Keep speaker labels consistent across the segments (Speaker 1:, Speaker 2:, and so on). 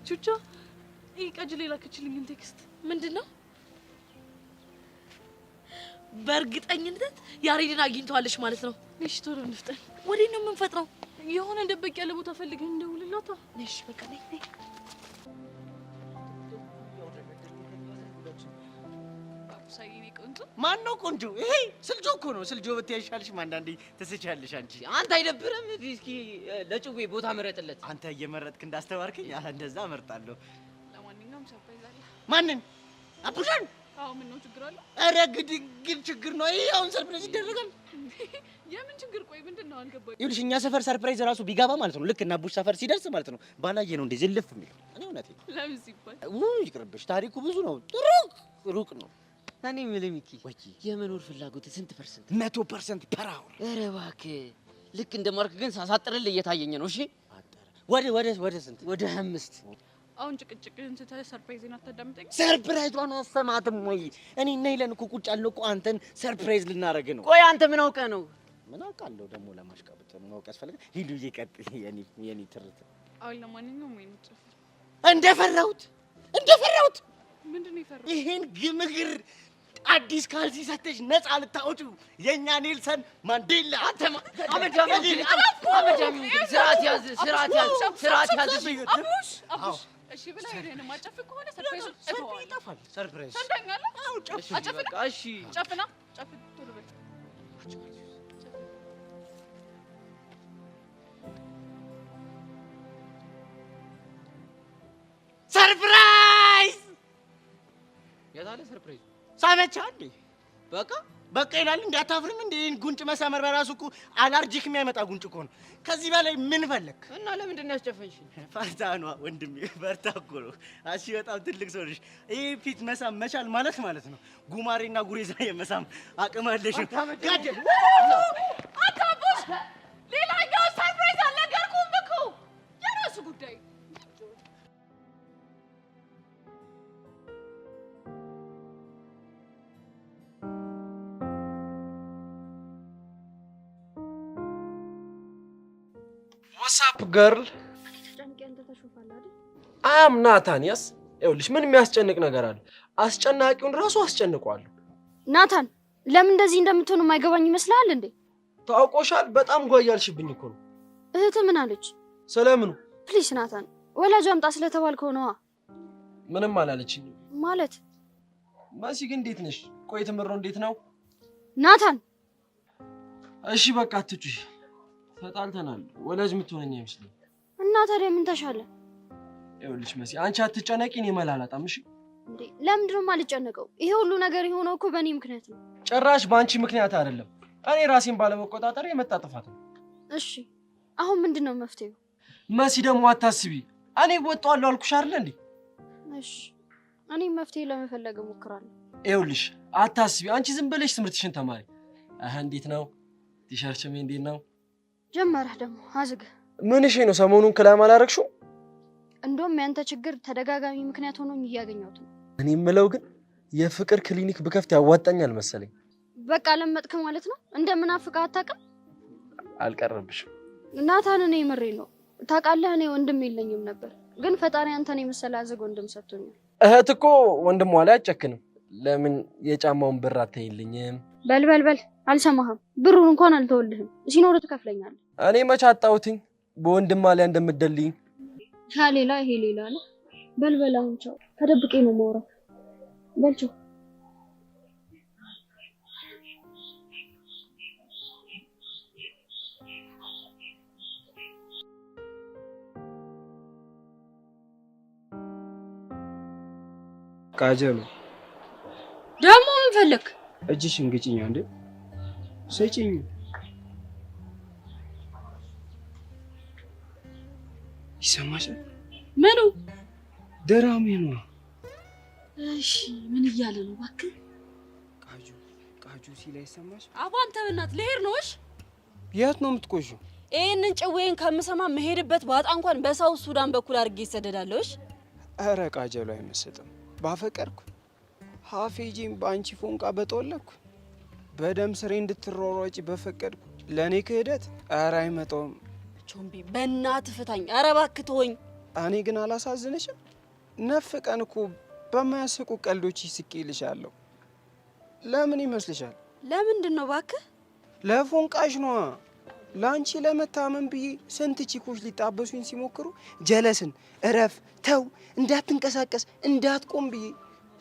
Speaker 1: ቹቻ ቀጅሌ ላከችልኝ ቴክስት ምንድነው? በእርግጠኝነት ያሬድን አግኝቷለሽ ማለት ነው። እሺ ቶሎ እንፍጠን። ወዴት ነው የምንፈጥረው? የሆነ ደበቅ ያለ ቦታ ፈልገን እንደውልላታ። እሺ በቃ ነይ።
Speaker 2: ማን ነው ቆንጆ? ይሄ ስልጆ እኮ ነው። ስልጆ ብትያሻልሽ አንዳንዴ ትስቻለሽ አንቺ።
Speaker 3: አንተ አይደብርም? እስኪ ለጭዌ ቦታ መረጥለት።
Speaker 2: አንተ እየመረጥክ እንዳስተዋርከኝ እንደዛ እመርጣለሁ።
Speaker 1: ለማንኛውም ሰርፕራይዝ አለ።
Speaker 2: ማንን? አቡሻን?
Speaker 1: አዎ ምን ነው ችግር አለ?
Speaker 2: ኧረ ግድግድ ችግር ነው ይሄ። አሁን ሰርፕራይዝ ይደረጋል?
Speaker 1: የምን ችግር? ቆይ ምንድነው አልገባኝ።
Speaker 2: ይኸውልሽ እኛ ሰፈር ሰርፕራይዝ ራሱ ቢገባ ማለት ነው ልክ እና አቡሽ ሰፈር ሲደርስ ማለት ነው ባላየ ነው እንደዚህ ልፍ የሚለው። እኔ እውነቴን ነው።
Speaker 1: ለምን ሲባል
Speaker 2: ይቅርብሽ፣ ታሪኩ ብዙ ነው። ሩቅ ነው።
Speaker 3: እኔ የምልህ ሚኪ የመኖር ፍላጎት ስንት ፐርሰንት?
Speaker 2: 100% ፐር አወር።
Speaker 3: ኧረ እባክህ ልክ እንደ ማርክ ግን ሳሳጥርልህ እየታየኝ ነው። እሺ
Speaker 2: ወደ ስንት?
Speaker 3: ወደ 5።
Speaker 1: አሁን ጭቅጭቅህን ትተህ ሰርፕራይዝን አታዳምጠኝ?
Speaker 2: ሰርፕራይዟን አሰማትም ወይ? እኔ እና ይለን እኮ ቁጭ ያልነው እኮ አንተን ሰርፕራይዝ ልናረግ ነው።
Speaker 3: ቆይ አንተ ምን አውቀህ ነው?
Speaker 2: ምን አውቃለሁ ደግሞ ለማሽቃበጥ ነው ማውቅ ያስፈልጋል። ሂዱ ይቀጥል የኔ ትርት።
Speaker 1: አሁን ለማንኛውም ወይ ነው
Speaker 2: እንደፈራሁት
Speaker 1: ምንድነው የፈራሁት?
Speaker 2: ይሄን ግምግር አዲስ ካልሲ ሰተሽ ነፃ ልታወጪ የኛ ኔልሰን ማንዴላ። አንተ
Speaker 3: አመጃም ስርዓት ያዝ።
Speaker 1: አቡሽ እሺ ብላ ይሄን ማጨፍ ከሆነ ሰርፕራይዝ
Speaker 2: ይጠፋል። ሰርፕራይዝ
Speaker 1: ሰንደኛለህ? አው ጨፍ አጨፍና
Speaker 3: እሺ
Speaker 1: ጨፍና ጨፍ ቶሎ በል።
Speaker 2: ሰርፕራይዝ
Speaker 3: የታለ ሰርፕራይዝ?
Speaker 2: ሳመቻ እንዴ?
Speaker 3: በቃ
Speaker 2: ይላል እንዴ? አታፍርም እንዴ? ጉንጭ መሳመር በራሱ እኮ አላርጂክ የሚያመጣ ጉንጭ እኮ ነው። ከዚህ በላይ ምን ፈለክ?
Speaker 3: እና ለምንድን ነው ያስጨፈንሽ?
Speaker 2: ፈርታኗ ወንድሜ፣ በርታ እኮ ነው። አንቺ በጣም ትልቅ ሰው ነሽ። ይሄ ፊት መሳም መቻል ማለት ነው ጉማሬና ጉሬዛ የመሳም አቅም አለሽ። ጋደል
Speaker 1: አታቡሽ። ሌላኛው ሰርፕራይዝ አልነገርኩም እኮ የራሱ ጉዳይ።
Speaker 4: ዋትስአፕ ገርል አም ናታንያስ። ይኸውልሽ ምን የሚያስጨንቅ ነገር አለ? አስጨናቂውን ራሱ አስጨንቀዋለሁ።
Speaker 5: ናታን ለምን እንደዚህ እንደምትሆን የማይገባኝ ይመስላል እንዴ?
Speaker 4: ታውቆሻል። በጣም ጓያልሽብኝ እኮ ነው።
Speaker 5: እህት ምን አለች?
Speaker 4: ስለምኑ?
Speaker 5: ፕሊስ ናታን፣ ወላጅ አምጣ ስለተባልከው ነዋ።
Speaker 4: ምንም አላለችኝ።
Speaker 5: ማለት
Speaker 4: ማሲ ግን እንዴት ነሽ? ቆይ ትምሮ እንዴት ነው?
Speaker 5: ናታን
Speaker 4: እሺ በቃ አትጩሽ። ተጣልተናል። ወላጅ የምትሆነኝ አይመስልም።
Speaker 5: እና ታዲያ ምን ተሻለ?
Speaker 4: ይኸውልሽ መሲ አንቺ አትጨነቂ፣ እኔ መላላጣም። እሺ
Speaker 5: እንዴ ለምንድን ነው የማልጨነቀው? ይሄ ሁሉ ነገር የሆነው እኮ በእኔ ምክንያት ነው።
Speaker 4: ጭራሽ በአንቺ ምክንያት አይደለም። እኔ ራሴን ባለመቆጣጠር የመጣ ጥፋት ነው።
Speaker 5: እሺ አሁን ምንድነው መፍትሄው?
Speaker 4: መሲ ደግሞ አታስቢ፣ እኔ ወጣዋለሁ አልኩሽ አይደል እንዴ?
Speaker 5: እሺ እኔ መፍትሄ ለመፈለግ እሞክራለሁ።
Speaker 4: ይኸውልሽ አታስቢ፣ አንቺ ዝም ብለሽ ትምህርትሽን ተማሪ። እንዴት ነው ቲሸርችሜ? እንዴት ነው
Speaker 5: ጀመረህ ደግሞ አዝግ?
Speaker 4: ምንሽ ነው? ሰሞኑን ክላም አላረግሽው?
Speaker 5: እንደውም ያንተ ችግር ተደጋጋሚ ምክንያት ሆኖኝ እያገኘሁት ነው።
Speaker 4: እኔ የምለው ግን የፍቅር ክሊኒክ ብከፍት ያዋጣኛል መሰለኝ።
Speaker 5: በቃ ለመጥክ ማለት ነው? እንደምናፍቅህ አታውቅም?
Speaker 4: አልቀረብሽም
Speaker 5: ናታን። እኔ ምሬ ነው ታውቃለህ፣ እኔ ወንድም የለኝም ነበር፣ ግን ፈጣሪ አንተን የመሰለ አዝግ ወንድም ሰጥቶኛል።
Speaker 4: እህት እኮ ወንድሟ ላይ አጨክንም። ለምን የጫማውን ብር አትይልኝም?
Speaker 5: በል አልሰማህም። ብሩን እንኳን አልተወልህም፣ ሲኖር ትከፍለኛለህ።
Speaker 4: እኔ መች አጣሁትኝ በወንድም ላይ እንደምትደልኝ።
Speaker 5: ያ ሌላ ይሄ ሌላ ነው። በል አሁን ቻው። ተደብቄ ነው የማወራው። በል ቻው።
Speaker 6: ቃጀሉ
Speaker 5: ደግሞ ምን ፈለክ?
Speaker 6: እጅሽን ግጭኝ እንዴ? ሰጪኝ። ይሰማሻል?
Speaker 1: ምኑ?
Speaker 6: ደራሜ ነው።
Speaker 1: እሺ ምን እያለ ነው እባክህ?
Speaker 6: ቃጁ ሲላ ይሰማሽ?
Speaker 1: አባ አንተ በእናትህ ልሄድ ነው። እሺ
Speaker 6: የት ነው የምትቆሺው?
Speaker 1: ይሄንን ጭዌን ከምሰማ መሄድበት ባጣ እንኳን በሳውት ሱዳን በኩል አድርጌ ይሰደዳለሁ። እሺ
Speaker 6: ኧረ ቃጀሉ አይመስጥም። ባፈቀርኩ ሀፌጂን በአንቺ ፎንቃ በጦለኩ በደም ስሬ እንድትሮሮጪ በፈቀድኩ ለኔ ክህደት ኧረ አይመጣውም።
Speaker 1: ቾምቢ በእናትህ ፍታኝ። ኧረ እባክህ ተወኝ።
Speaker 6: እኔ ግን አላሳዝንሽም? ነፍ ቀን እኮ በማያስቁ ቀልዶች ይስቅልሻለሁ። ለምን ይመስልሻል?
Speaker 5: ለምንድን ነው እባክህ?
Speaker 6: ለፎንቃሽ ነዋ። ላንቺ ለመታመን ብዬ ስንት ቺኮች ሊጣበሱኝ ሲሞክሩ ጀለስን እረፍ፣ ተው፣ እንዳትንቀሳቀስ፣ እንዳትቆም ብዬ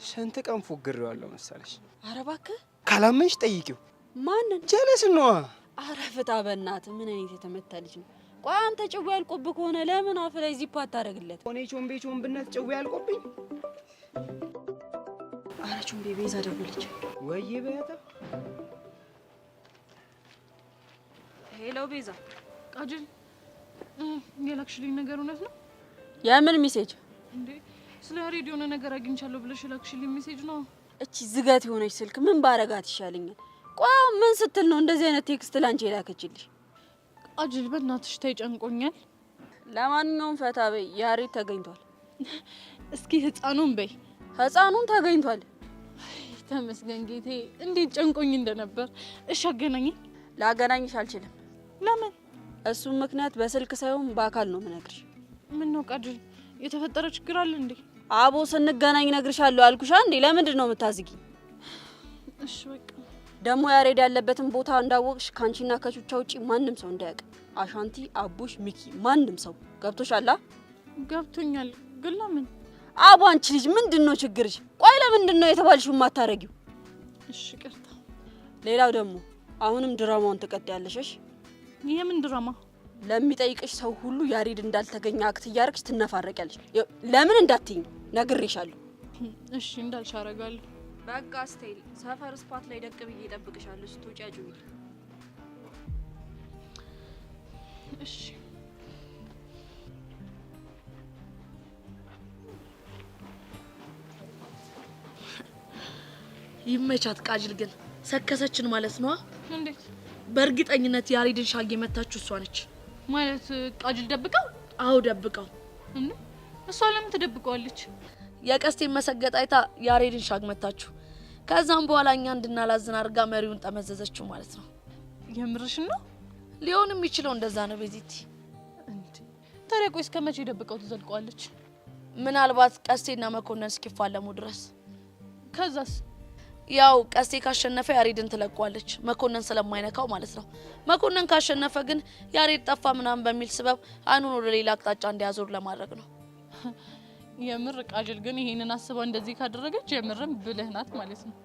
Speaker 6: ስንት ቀን ፎግሬዋለሁ መሰለሽ።
Speaker 5: ኧረ እባክህ
Speaker 6: ካላመንሽ ጠይቂው።
Speaker 5: ማንን?
Speaker 6: ጀለስን ነዋ።
Speaker 5: ኧረ ፍታ በእናትህ። ምን አይነት የተመታ ልጅ ነው? ቆይ አንተ ጭው ያልቆብህ ከሆነ ለምን አፍ ላይ ዚፕ አታደርግለት?
Speaker 6: ሆኔ ቾምቤ ቾምብነት ጭው ያልቆብኝ።
Speaker 5: ኧረ ቾምቤ ቤዛ ደወለች።
Speaker 6: ወይ በያታ።
Speaker 5: ሄሎ ቤዛ።
Speaker 1: ቃጅል የላክሽልኝ ነገር እውነት ነው?
Speaker 5: የምን ሜሴጅ
Speaker 1: እንዴ? ስለ ሬዲዮ የሆነ ነገር አግኝቻለሁ ብለሽ የላክሽልኝ ሜሴጅ ነው?
Speaker 5: እቺ ዝጋት የሆነች ስልክ ምን ባረጋት ይሻለኛል? ቆይ ምን ስትል ነው እንደዚህ አይነት ቴክስት ላንቺ የላከችልሽ?
Speaker 1: ቃጅል በእናትሽ ተይ፣ ጨንቆኛል።
Speaker 5: ለማንኛውም ፈታ በይ፣ ያሬድ ተገኝቷል።
Speaker 1: እስኪ ህፃኑን በይ።
Speaker 5: ህፃኑን ተገኝቷል።
Speaker 1: ተመስገን ጌቴ፣ እንዴት ጨንቆኝ እንደነበር። እሺ አገናኝኝ።
Speaker 5: ላገናኝሽ አልችልም።
Speaker 1: ለምን?
Speaker 5: እሱም ምክንያት በስልክ ሳይሆን በአካል ነው የምነግርሽ።
Speaker 1: ምን ነው ቃጅል፣ የተፈጠረ ችግር አለ እንዴ?
Speaker 5: አቦ ስንገናኝ እነግርሻለሁ አልኩሽ እንዴ። ለምንድን ነው የምታዝጊ?
Speaker 1: እሺ በቃ።
Speaker 5: ደግሞ ያሬድ ያለበትን ቦታ እንዳወቅሽ ካንቺና ከቹቻ ውጪ ማንም ሰው እንዳያውቅ። አሻንቲ፣ አቡሽ፣ ሚኪ፣ ማንም ሰው ገብቶሻል?
Speaker 1: ገብቶኛል። ግን ለምን?
Speaker 5: አቦ አንቺ ልጅ ምንድነው ችግርሽ? ቆይ ለምንድን ነው የተባልሽው ማታረጊው?
Speaker 1: እሺ ቅርታ።
Speaker 5: ሌላው ደግሞ አሁንም ድራማውን ትቀጥያለሽ።
Speaker 1: የምን ድራማ?
Speaker 5: ለሚጠይቅሽ ሰው ሁሉ ያሬድ እንዳልተገኘ አክት እያደረግሽ ትነፋረቂያለሽ። ለምን እንዳትይኝ ነግሬሻለሁ።
Speaker 1: እሺ እንዳልሽ አደርጋለሁ።
Speaker 5: በቃ ስቴል ሰፈር ስፓት ላይ ደቅ ብዬ እጠብቅሻለሁ። ስትወጪ አጅቡኝ።
Speaker 1: እሺ ይመቻት። ቃጅል ግን ሰከሰችን ማለት ነው። እንዴት? በእርግጠኝነት ያሬድን ሻጌ መታችሁ እሷ ነች ማለት። ቃጅል ደብቀው? አዎ ደብቀው። እንዴ እሷ ለምን ትደብቀዋለች? የቀስቴን መሰገጥ አይታ ያሬድን ሻግ መታችሁ። ከዛም በኋላ እኛ እንድናላዝን አድርጋ መሪውን ጠመዘዘችው ማለት ነው። የምርሽ ነው? ሊሆንም ይችላል እንደዛ ነው ቤዚቲ። እንዴ ታዲያ ቆይ እስከ መቼ ደብቀው ትዘልቀዋለች? ምናልባት ቀስቴና መኮንን እስኪፋለሙ ድረስ። ከዛስ? ያው ቀስቴ ካሸነፈ ያሬድን ትለቋለች፣ መኮንን ስለማይነካው ማለት ነው። መኮንን ካሸነፈ ግን ያሬድ ጠፋ ምናምን በሚል ስበብ አይኑን ወደ ሌላ አቅጣጫ እንዲያዞር ለማድረግ ነው። የምር ቃጅል ግን ይሄንን አስባ እንደዚህ ካደረገች የምርም ብልህ ናት ማለት ነው።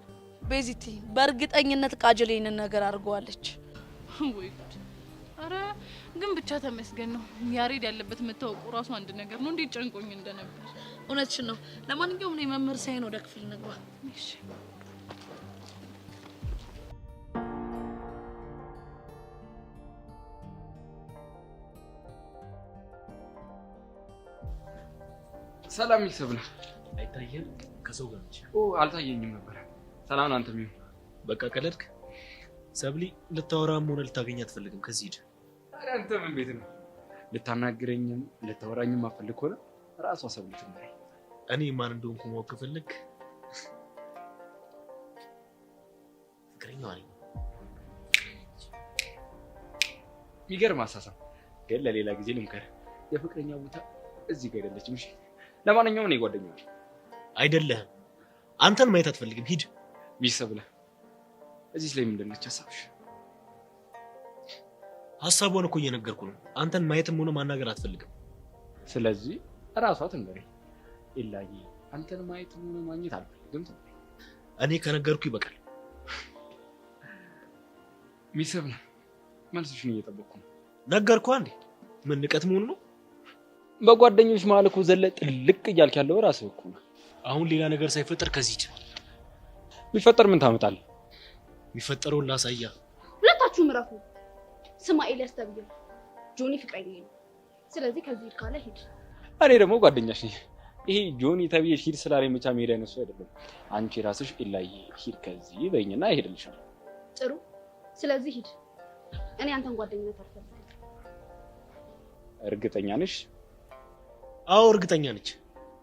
Speaker 1: ቤዚቲ በእርግጠኝነት ቃጅል ይሄንን ነገር አድርገዋለች። ወይ ጉድ! አረ ግን ብቻ ተመስገን ነው ያሬድ ያለበት መታወቁ ራሱ አንድ ነገር ነው። እንዴት ጨንቆኝ እንደነበር። እውነትሽን ነው። ለማንኛውም ነው መምህር ሳይሆን ወደ ክፍል እንግባ። እሺ
Speaker 7: ሰላም ይሰብና።
Speaker 4: አይታየም? ከሰው ጋር ነች።
Speaker 7: አልታየኝም ነበር። ሰላም አንተ ምን?
Speaker 4: በቃ ቀለድክ። ሰብሊ ልታወራም ሆነ ልታገኝ አትፈልግም። ከዚህ ሂድ።
Speaker 7: አንተ ምን ቤት ነው? ልታናግረኝም ልታወራኝም አፈልግ ሆነ ራሷ ሰብሊ ትምራይ።
Speaker 4: እኔ ማን እንደሆንኩ ማወቅ ከፈለግ ፍቅረኛዋ ነኝ።
Speaker 7: ይገርም አሳሳም። ግን ለሌላ ጊዜ ልምከር። የፍቅረኛ ቦታ እዚህ ጋር አይደለችም። እሺ ለማንኛውም እኔ ጓደኛው
Speaker 4: አይደለህም። አንተን ማየት አትፈልግም። ሂድ።
Speaker 7: ቢሰብለ እዚህ ላይ ምንድን ነች ሀሳብሽ?
Speaker 4: ሀሳቧን እኮ እየነገርኩ ነው። አንተን ማየትም ሆነ ማናገር አትፈልግም።
Speaker 7: ስለዚህ እራሷ ትንገረኝ። ኢላዬ አንተን ማየትም ሆነ ማግኘት አልፈልግም ትንገረኝ።
Speaker 4: እኔ ከነገርኩ ይበቃል።
Speaker 7: ቢሰብለ መልስሽን እየጠበቅኩ ነው።
Speaker 4: ነገርኩ አንዴ። ምን ንቀት መሆኑ ነው?
Speaker 7: በጓደኞች መሀል እኮ ዘለጥ ልቅ እያልክ ያለው ራስህ እኮ ነው።
Speaker 4: አሁን ሌላ ነገር ሳይፈጠር ከዚህ ሂድ።
Speaker 7: ቢፈጠር ምን ታመጣለህ?
Speaker 4: የሚፈጠረውን ላሳያ።
Speaker 5: ሁለታችሁ ምረፉ። ስማ ኤልያስ ተብዬ ጆኒ ፍቅረኛዬ ነው። ስለዚህ ከዚህ ካለ ሂድ።
Speaker 7: እኔ ደግሞ ጓደኛሽ ነኝ። ይሄ ጆኒ ተብዬ ሂድ ስላለኝ ብቻ መሄድ አይነሱ አይደለም። አንቺ ራስሽ ኢላዬ ሂድ ከዚህ በይኝና ይሄድልሻል።
Speaker 5: ጥሩ። ስለዚህ ሂድ። እኔ አንተን ጓደኝነት አልፈልግም።
Speaker 7: እርግጠኛ ነሽ?
Speaker 4: አዎ እርግጠኛ ነች።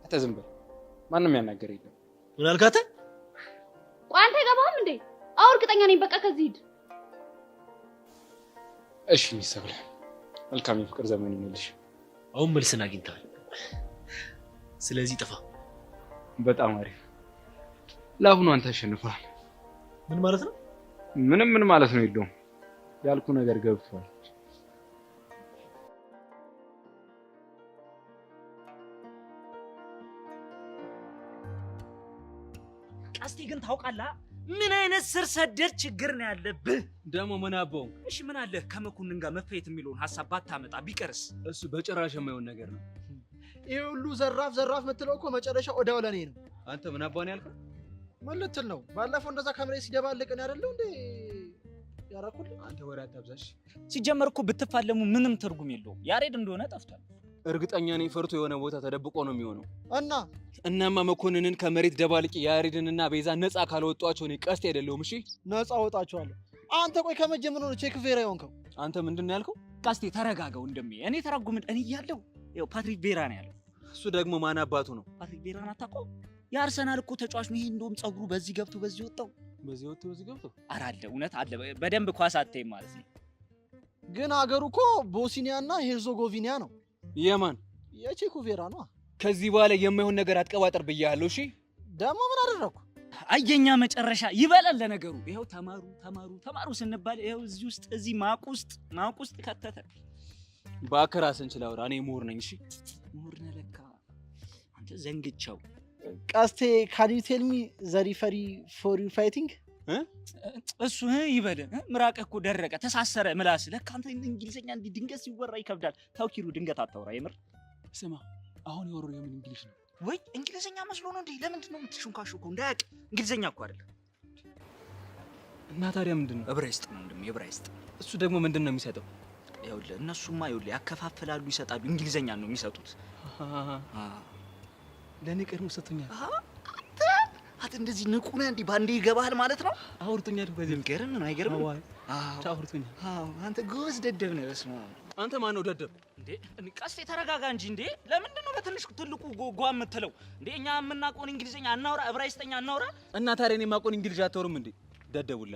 Speaker 7: አንተ ዝም በል። ማንንም ያናገር የለም።
Speaker 4: ምን አልካተ?
Speaker 5: ቆይ አንተ አይገባህም እንዴ? አዎ እርግጠኛ ነኝ። በቃ ከዚህ ሂድ።
Speaker 7: እሺ ሚሰብለ መልካም የፍቅር ዘመን ይሁንልሽ።
Speaker 4: አሁን መልስን አግኝተሃል። ስለዚህ ጥፋ።
Speaker 7: በጣም አሪፍ። ለአሁኑ አንተ አሸንፈሃል።
Speaker 4: ምን ማለት ነው?
Speaker 7: ምን ማለት ነው የለውም። ያልኩ ነገር ገብቷል።
Speaker 8: ቀስቴ ግን ታውቃለህ ምን አይነት ስር ሰደድ ችግር ነው ያለብህ?
Speaker 4: ደግሞ ምን አባው?
Speaker 8: እሺ ምን አለ ከመኮንን ጋር መፈየት የሚለውን ሐሳብ ባታመጣ ቢቀርስ?
Speaker 4: እሱ በጭራሽ የማይሆን ነገር ነው።
Speaker 9: ይሄ ሁሉ ዘራፍ የምትለው እኮ መጨረሻ ወዳው ለኔ ነው።
Speaker 4: አንተ ምን አባን ያልከው?
Speaker 9: ምን ልትል ነው? ባለፈው እንደዛ ካሜራ ሲደባልቅን አይደለው እንዴ ያራኩል?
Speaker 4: አንተ ወሬ አታብዛሽ።
Speaker 8: ሲጀመር እኮ ብትፋለሙ ምንም ትርጉም የለውም። ያሬድ እንደሆነ ጠፍቷል።
Speaker 4: እርግጠኛ ነኝ ፈርቶ የሆነ ቦታ ተደብቆ ነው የሚሆነው። እናማ መኮንንን ከመሬት ደባልቂ ያሬድንና ቤዛ ነፃ ካልወጧቸው እኔ ቀስቴ አይደለሁም። እሺ
Speaker 9: ነፃ ወጣቸዋለሁ። አንተ ቆይ ከመጀመሩ ነው ቼክ ቬራ የሆንከው?
Speaker 4: አንተ ምንድን ነው ያልከው?
Speaker 8: ቀስቴ ተረጋጋው እንደሚ እኔ ተረጉም እኔ እያለሁ ያው ፓትሪክ ቬራ ነው ያለው።
Speaker 4: እሱ ደግሞ ማን አባቱ ነው?
Speaker 8: ፓትሪክ ቬራን አታውቀውም? የአርሰናል እኮ ተጫዋች ነው። ይሄ እንደውም ጸጉሩ በዚህ ገብቶ በዚህ ወጣው።
Speaker 4: በዚህ ወጥቶ በዚህ ገብቶ?
Speaker 8: ኧረ አለ እውነት አለ። በደንብ ኳስ አትይም ማለት ነው።
Speaker 9: ግን አገሩ እኮ ቦስኒያና ሄርዞጎቪና ነው።
Speaker 4: የማን?
Speaker 9: የቼኩ ቬራ ነው።
Speaker 4: ከዚህ በኋላ የማይሆን ነገር አትቀባጠር ብያለሁ። እሺ
Speaker 9: ደግሞ ምን አደረኩ?
Speaker 8: አየኛ መጨረሻ ይበላል ለነገሩ። ይሄው ተማሩ ስንባል ይሄው እዚህ ውስጥ እዚህ ማቅ ውስጥ ከተተ።
Speaker 4: በአከራስ እንችላውራ እኔ ምሁር ነኝ። እሺ
Speaker 8: ምሁር ነህ ለካ አንተ ዘንግቻው።
Speaker 9: ቀስቴ ካን ዩ ቴል ሚ ዘ ሪፈሪ ፎር ዩ ፋይቲንግ?
Speaker 8: እሱ ይበል። ምራቅህ እኮ ደረቀ ተሳሰረ ምላስ። ለካ አንተ እንግሊዘኛ እንዲህ ድንገት ሲወራ ይከብዳል። ታው ኪሩ ድንገት አታውራ። የምር
Speaker 4: ስማ አሁን ያወራው የምን እንግሊዝ ነው?
Speaker 8: ወይ እንግሊዘኛ መስሎ ነው እንዴ? ለምንድን ነው የምትሹንካሹከው? እንዳያውቅ እንግሊዘኛ እኮ አይደለም።
Speaker 4: እና ታዲያ ምንድን ነው?
Speaker 8: ዕብራይስጥ ነው እንደም ዕብራይስጥ።
Speaker 4: እሱ ደግሞ ምንድን ነው የሚሰጠው?
Speaker 8: ይኸውልህ እነሱማ ይኸውልህ ያከፋፍላሉ፣ ይሰጣሉ። እንግሊዘኛ ነው የሚሰጡት።
Speaker 4: ለእኔ ቀድሞ ሰጥቶኛል።
Speaker 8: አንተ እንደዚህ ንቁ ነህ እንዴ? ባንዴ ይገባሃል ማለት ነው።
Speaker 4: አውርቶኛል። በዚህ
Speaker 8: ገርም ነው አይገርም?
Speaker 4: አውርቶኛል።
Speaker 8: አንተ ጎበዝ ደደብ ነህ። በስመ አብ።
Speaker 4: አንተ ማን ነው ደደብ?
Speaker 8: እንዴ ቀስቴ ተረጋጋ እንጂ እንዴ! ለምንድን ነው በትንሽ ትልቁ ጓ የምትለው እንዴ? እኛ የምናውቀውን እንግሊዘኛ አናውራ፣ ዕብራይስጥኛ አናውራ።
Speaker 4: እና ታዲያ እኔ የማውቀውን እንግሊዝ አታወሩም እንዴ? ደደቡላ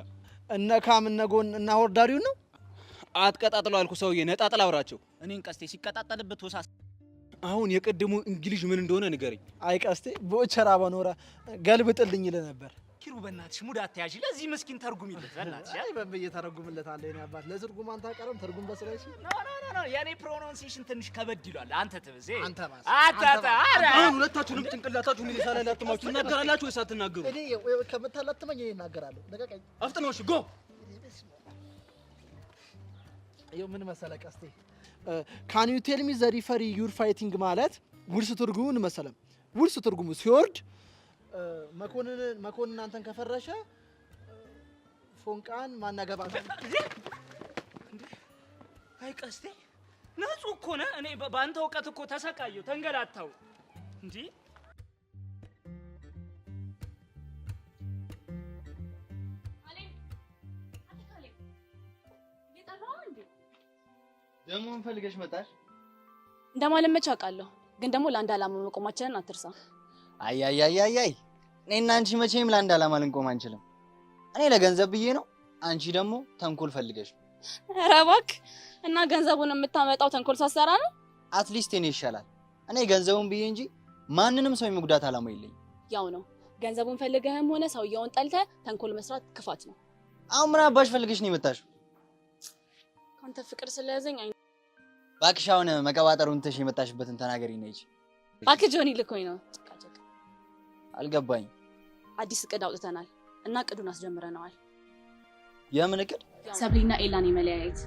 Speaker 9: እነ ካም እነ ጎን እና ሆርዳሪው ነው።
Speaker 4: አትቀጣጥለው አልኩ ሰውዬ፣ ነጣጥላ አውራቸው።
Speaker 8: እኔን ቀስቴ ሲቀጣጠልበት ወሳስ።
Speaker 4: አሁን የቀድሞ እንግሊዝ ምን እንደሆነ ንገረኝ።
Speaker 9: አይ ቀስቴ ቦቸራ ባኖራ ገልብጥልኝ ይለ ነበር።
Speaker 8: ኪሩ በእናትሽ ሙድ አትያዥ። ለዚህ ምስኪን ተርጉም ይልህ በእናትሽ።
Speaker 9: አይ በበየ ተረጉምለታለህ። እኔ አባት ለትርጉም አንተ አቀረም ትርጉም በስራሽ
Speaker 8: ኖ የኔ ፕሮናንሲዬሽን ትንሽ ከበድ ይሏል። አንተ ትብዜ
Speaker 9: አንተ ባስ
Speaker 4: አሁን ሁለታችሁንም ጭንቅላታችሁን ይሳላላችሁ ትናገራላችሁ ወይስ አትናገሩ?
Speaker 9: እኔ ከምታላትመኝ እኔ እናገራለሁ። ለቀቀኝ።
Speaker 4: አፍጥነው። እሺ ጎ
Speaker 9: ይኸው ምን መሰለህ ቀስቴ ካን ዩ ቴል ሚ ዘ ሪፈሪ ዩር ፋይቲንግ ማለት ውርስ ትርጉሙን መሰለም። ውርስ ትርጉሙ ሲወርድ መኮንን አንተን ከፈረሸ ፎንቃን ማናገባ።
Speaker 8: አይ ቀስቴ ንጹህ እኮ ነህ። እኔ በአንተ እውቀት እኮ ተሰቃየሁ ተንገላታሁ እንጂ
Speaker 3: ደግሞ ምን ፈልገሽ መጣሽ?
Speaker 5: እንደማለመች አውቃለሁ፣ ግን ደግሞ ለአንድ ዓላማ መቆማችንን አትርሳ።
Speaker 3: አይ እኔና አንቺ መቼም ለአንድ ዓላማ ልንቆም አንችልም። እኔ ለገንዘብ ብዬ ነው፣ አንቺ ደግሞ ተንኮል ፈልገሽ።
Speaker 5: ኧረ እባክህ እና ገንዘቡን የምታመጣው ተንኮል ሳሰራ ነው?
Speaker 3: አትሊስት እኔ ይሻላል። እኔ ገንዘቡን ብዬ እንጂ ማንንም ሰው የመጉዳት ዓላማ የለኝም።
Speaker 5: ያው ነው ገንዘቡን ፈልገህም ሆነ ሰውየውን ጠልተህ ተንኮል መስራት ክፋት ነው።
Speaker 3: አሁን ምን አባሽ ፈልገሽ ነው የመጣሽው?
Speaker 5: ካንተ ፍቅር ስለያዘኝ
Speaker 3: እባክሽ አሁን መቀባጠሩን ትተሽ የመጣሽበትን ተናገሪ ነይ።
Speaker 5: እባክህ ጆኒ ልኮኝ ነው።
Speaker 3: አልገባኝ።
Speaker 5: አዲስ እቅድ አውጥተናል እና እቅዱን አስጀምረነዋል።
Speaker 3: የምን እቅድ?
Speaker 5: ሰብሊና ኤላን የመለያየት።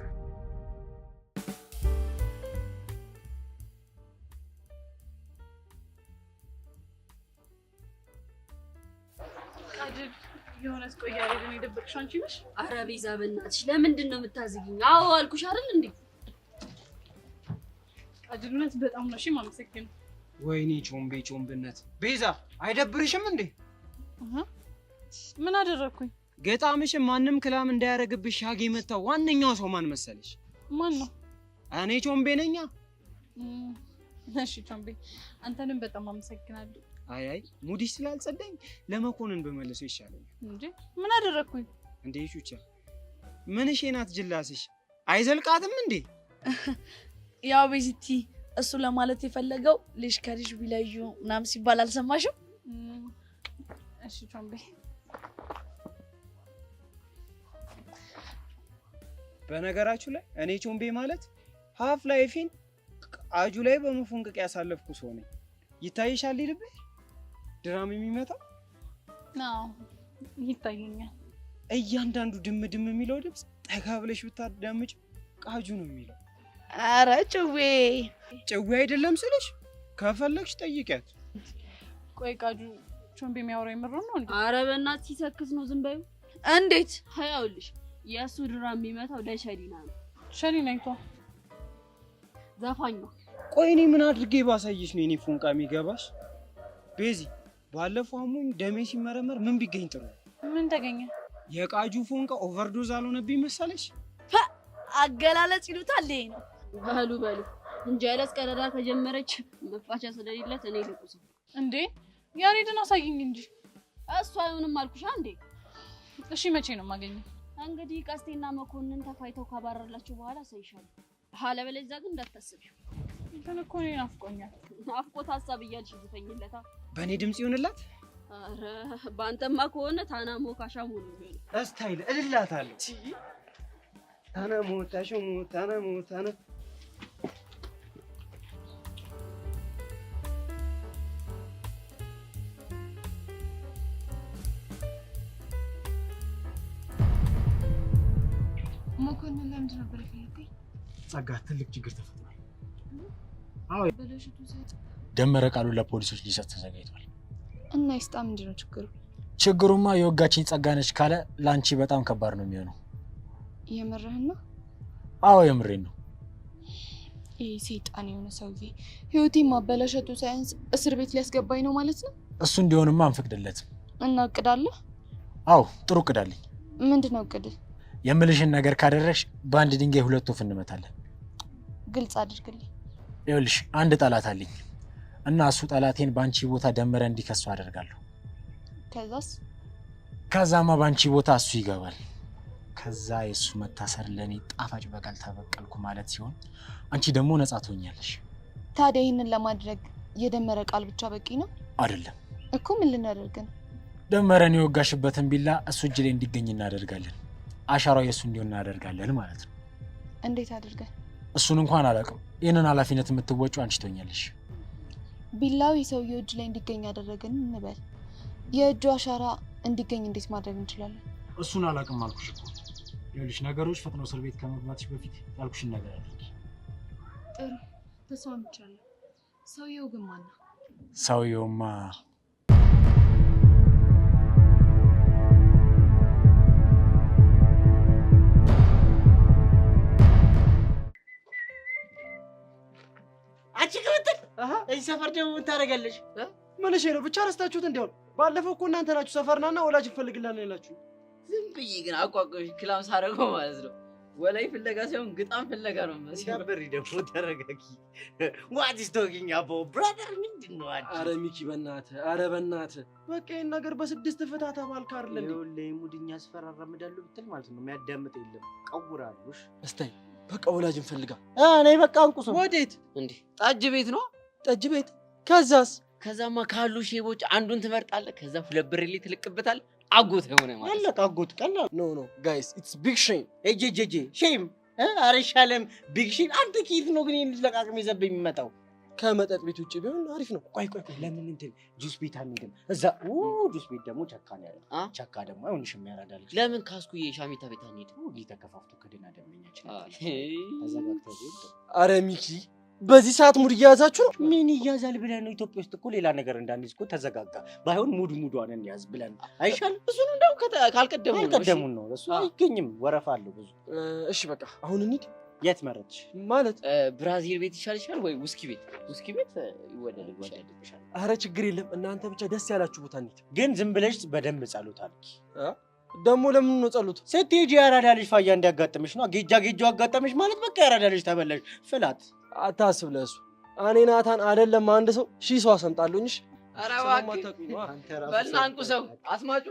Speaker 1: ቃድል የሆነ ስቆያ አይደለም የደበቅሽው አንቺ ነሽ?
Speaker 5: ኧረ ቤዛ በእናትሽ ለምንድን ነው የምታዝጊኝ? አዎ አልኩሽ አይደል እንዴ?
Speaker 1: ቃድልነት በጣም ነው እሺ ማመሰግን።
Speaker 6: ወይኔ ጮምቤነት። ቤዛ አይደብርሽም እንዴ?
Speaker 1: ምን አደረኩኝ?
Speaker 6: ገጣምሽም ማንም ክላም እንዳያረግብሽ ሻጌ መታው ዋነኛው ሰው ማን መሰለሽ?
Speaker 1: ማን ነው?
Speaker 6: እኔ ጮምቤ ነኛ።
Speaker 1: እሺ ጮምቤ አንተንም በጣም አመሰግናለሁ።
Speaker 6: አይ ሙዲሽ ስላልጸዳኝ ለመኮንን በመለሰው ይሻለኛል።
Speaker 1: እንዴ ምን አደረኩኝ?
Speaker 6: እንዴ ሹቻ ምንሽ ናት ጅላስሽ? አይዘልቃትም እንዴ?
Speaker 1: ያው ቤዚቲ እሱ ለማለት የፈለገው ልጅ ከልጅ ቢለዩ ምናምን ሲባል አልሰማሽም?
Speaker 10: እሺ ቾምቤ።
Speaker 6: በነገራችሁ ላይ እኔ ቾምቤ ማለት ሀፍ ላይፌን ቃጁ ላይ በመፎንቀቅ ያሳለፍኩ ሰው ነኝ። ይታይሻል ልብ ድራም የሚመጣው?
Speaker 10: አዎ ይታየኛል።
Speaker 6: እያንዳንዱ ድም ድም የሚለው ድምፅ ጠጋ ብለሽ ብታዳምጪ ቃጁ ነው የሚለው።
Speaker 1: አረ ጭዌ
Speaker 6: አይደለም ስልሽ ከፈለግሽ ጠይቂያት።
Speaker 10: ቆይ ቃጁ ቾምቤ የሚያወራው የምር ነው እንዴ?
Speaker 5: ኧረ በእናትሽ ሲሰክስ ነው ዝም በይው።
Speaker 1: እንዴት?
Speaker 5: ይኸውልሽ የእሱ ድራም የሚመታው ለሸሊና ነው።
Speaker 10: ሸሊና አይቷ
Speaker 5: ዘፋኝ ነው።
Speaker 6: ቆይ እኔ ምን አድርጌ ባሳየሽ ነው የኔ ፎንቃ የሚገባሽ? ቤዚ ባለፈው አሞኝ ደሜ ሲመረመር ምን ቢገኝ ጥሩ?
Speaker 10: ምን ተገኘ?
Speaker 6: የቃጁ ፎንቃ ኦቨርዶዝ አልሆነብኝ መሰለሽ?
Speaker 1: አገላለጽ ይሉታል ይሄ ነው።
Speaker 5: በሉ እንጂ አይለስ ቀረዳ ከጀመረች መፋቻ ስለሌለት እኔ ልቁስ
Speaker 10: እንዴ? ያሬድን አሳይኝ እንጂ።
Speaker 5: እሱ አይሆንም አልኩሽ አንዴ።
Speaker 10: እሺ መቼ ነው የማገኘው?
Speaker 5: እንግዲህ ቀስቴና መኮንን ተፋይተው ካባረርላችሁ በኋላ ሳይሻል አለበለዚያ ግን እንዳታስቢው።
Speaker 10: እንትን እኮ እኔ ናፍቆኛል።
Speaker 5: ናፍቆት ሀሳብ እያልሽ ዝፈኝለታ።
Speaker 6: በእኔ ድምጽ ይሆንላት?
Speaker 5: አረ በአንተማ ከሆነ ታናሞ ካሻሙ ነው የሚሆነው።
Speaker 6: እስታይል እልላታለሁ። ታናሞ ታሽሙ ታናሞ ታና
Speaker 10: መኮንን ለምንድን ነበር የፈለገኝ?
Speaker 2: ጸጋ ትልቅ ችግር ተፈጥሯል። አዎ
Speaker 10: በለሽቱ ሰጥ
Speaker 11: ደመረ ቃሉን ለፖሊሶች ሊሰጥ ተዘጋጅቷል።
Speaker 10: እና ይስጣ ምንድን ነው ችግሩ?
Speaker 11: ችግሩማ የወጋችኝ ጸጋ ነች ካለ ላንቺ በጣም ከባድ ነው የሚሆነው።
Speaker 10: የምርህን ነው?
Speaker 11: አዎ የምሬን ነው።
Speaker 10: ይሄ ሰይጣን የሆነ ሰውዬ ህይወቴን ማበላሸቱ ሳይንስ እስር ቤት ሊያስገባኝ ነው ማለት ነው?
Speaker 11: እሱ እንዲሆንማ አንፈቅድለትም።
Speaker 10: እና እቅድ አለ?
Speaker 11: አዎ ጥሩ እቅድ አለኝ።
Speaker 10: ምንድን ነው እቅድ?
Speaker 11: የምልሽን ነገር ካደረግሽ በአንድ ድንጋይ ሁለት ወፍ እንመታለን።
Speaker 10: ግልጽ አድርግልኝ።
Speaker 11: ይኸውልሽ አንድ ጠላት አለኝ እና እሱ ጠላቴን ባንቺ ቦታ ደመረ እንዲከሱ አደርጋለሁ። ከዛማ ባንቺ ቦታ እሱ ይገባል። ከዛ የሱ መታሰር ለኔ ጣፋጭ በቀል ተበቀልኩ ማለት ሲሆን አንቺ ደግሞ ነፃ ትሆኛለሽ።
Speaker 10: ታዲያ ይሄንን ለማድረግ የደመረ ቃል ብቻ በቂ ነው?
Speaker 11: አይደለም
Speaker 10: እኮ ምን ልናደርግ ነው?
Speaker 11: ደመረን የወጋሽበትን ቢላ እሱ እጅ ላይ እንዲገኝ እናደርጋለን። አሻራው የሱ እንዲሆን እናደርጋለን ማለት ነው።
Speaker 10: እንዴት አድርገን?
Speaker 11: እሱን እንኳን አላውቅም። ይሄንን ኃላፊነት የምትወጪው አንቺ ትሆኛለሽ።
Speaker 10: ቢላው የሰውየው እጅ ላይ እንዲገኝ ያደረግን እንበል። የእጁ አሻራ እንዲገኝ እንዴት ማድረግ እንችላለን?
Speaker 11: እሱን አላውቅም አልኩሽ እኮ። ይኸውልሽ ነገሮች ፈጥነው እስር ቤት ከመግባትሽ በፊት ያልኩሽን ነገር አድርጊ።
Speaker 10: ጥሩ ተስማምቻለሁ። ሰውየው ግን ማን ነው?
Speaker 11: ሰውየውማ
Speaker 2: እዚህ ሰፈር ደግሞ ምን ታደርጋለሽ?
Speaker 9: ምን እሺ ነው ብቻ ረስታችሁት እንዲያው ባለፈው እኮ እናንተ ናችሁ ሰፈርናና ወላጅ እንፈልግላለን ያላችሁ።
Speaker 3: ዝም ብዬ ግን አቋቋሽ ክላም ሳረገው ማለት ነው። ወላይ ፍለጋ ሳይሆን ግጣም ፍለጋ ነው መሰለኝ።
Speaker 2: ነበር ደግሞ ተረጋጊ። what is talking about brother ምንድነው?
Speaker 9: አረ ሚኪ በእናትህ በቃ ይሄን ነገር በስድስት ፍታ ተባልክ አይደል እንዴ?
Speaker 2: ይኸውልህ ሙድኛ አስፈራራምዳለሁ ብትል ማለት ነው የሚያዳምጥ የለም። ቀውራሉሽ
Speaker 9: እስታይ በቃ ወላጅ እንፈልጋ።
Speaker 2: እኔ በቃ አንቁስ።
Speaker 9: ወዴት
Speaker 3: እንዴ? ጠጅ ቤት ነው።
Speaker 9: ጠጅ ቤት? ከዛማ
Speaker 3: ካሉ ሼቦች አንዱን ትመርጣለህ። ከዛ 2 ብር ትልቅበታል። አጎት ሆነ ማለት
Speaker 2: አለቃ አጎት ቀላል
Speaker 9: ኖ ጋይስ ኢትስ ቢግ ሼም።
Speaker 2: እጄ ሼም አረሻለም ቢግ ሼም። አንተ ኪት ነው ግን ይሄን ለቃቅም ይዘብኝ የሚመጣው
Speaker 9: ከመጠጥ ቤት ውጪ ቢሆን አሪፍ ነው።
Speaker 2: ቆይ ለምን እንትን ጁስ ቤት አንሄድም? እዛ ጁስ ቤት ደግሞ ቸካ ነው ያለው። ቸካ ደግሞ አይሆንሽም ያራዳልሽ።
Speaker 3: ለምን ካስኩዬ ሻሚታ ቤት አንሄድም?
Speaker 2: ተከፋፍቶ ከደና ደመኛችን ተዘጋግተው ቤት።
Speaker 9: አረ ሚኪ በዚህ ሰዓት ሙድ እያያዛችሁ ነው?
Speaker 2: ምን ይያዛል ብለን ነው? ኢትዮጵያ ውስጥ እኮ ሌላ ነገር እንዳንይዝ እኮ ተዘጋጋ። ባይሆን ሙዷን እንያዝ ብለን አይሻልም?
Speaker 3: እሱን እንደው ካልቀደሙን
Speaker 2: ነው። እሱ አይገኝም፣ ወረፋ አለው ብዙ።
Speaker 9: እሺ በቃ አሁን እንሂድ።
Speaker 2: የት መረጥሽ?
Speaker 9: ማለት
Speaker 3: ብራዚል ቤት ይሻልሻል ወይ ውስኪ ቤት? ውስኪ ቤት ይወደድልሻል።
Speaker 9: አረ ችግር የለም እናንተ ብቻ ደስ ያላችሁ ቦታ እንሂድ።
Speaker 2: ግን ዝም ብለሽ በደንብ ጸሎት አድርጊ።
Speaker 9: ደግሞ ለምን ነው ጸሎት?
Speaker 2: ስትሄጂ ያራዳ ልጅ ፋያ እንዲያጋጥምሽ ነው። ጌጃው አጋጠምሽ ማለት በቃ ያራዳ ልጅ ተበላሽ። ፍላት
Speaker 9: አታስብ ለሱ። እኔ ናታን አይደለም አንድ ሰው 1000 ሰው አሰምጣለሁኝ።
Speaker 3: ኧረ እባክህ በልና አንቁ ሰው አስማጩ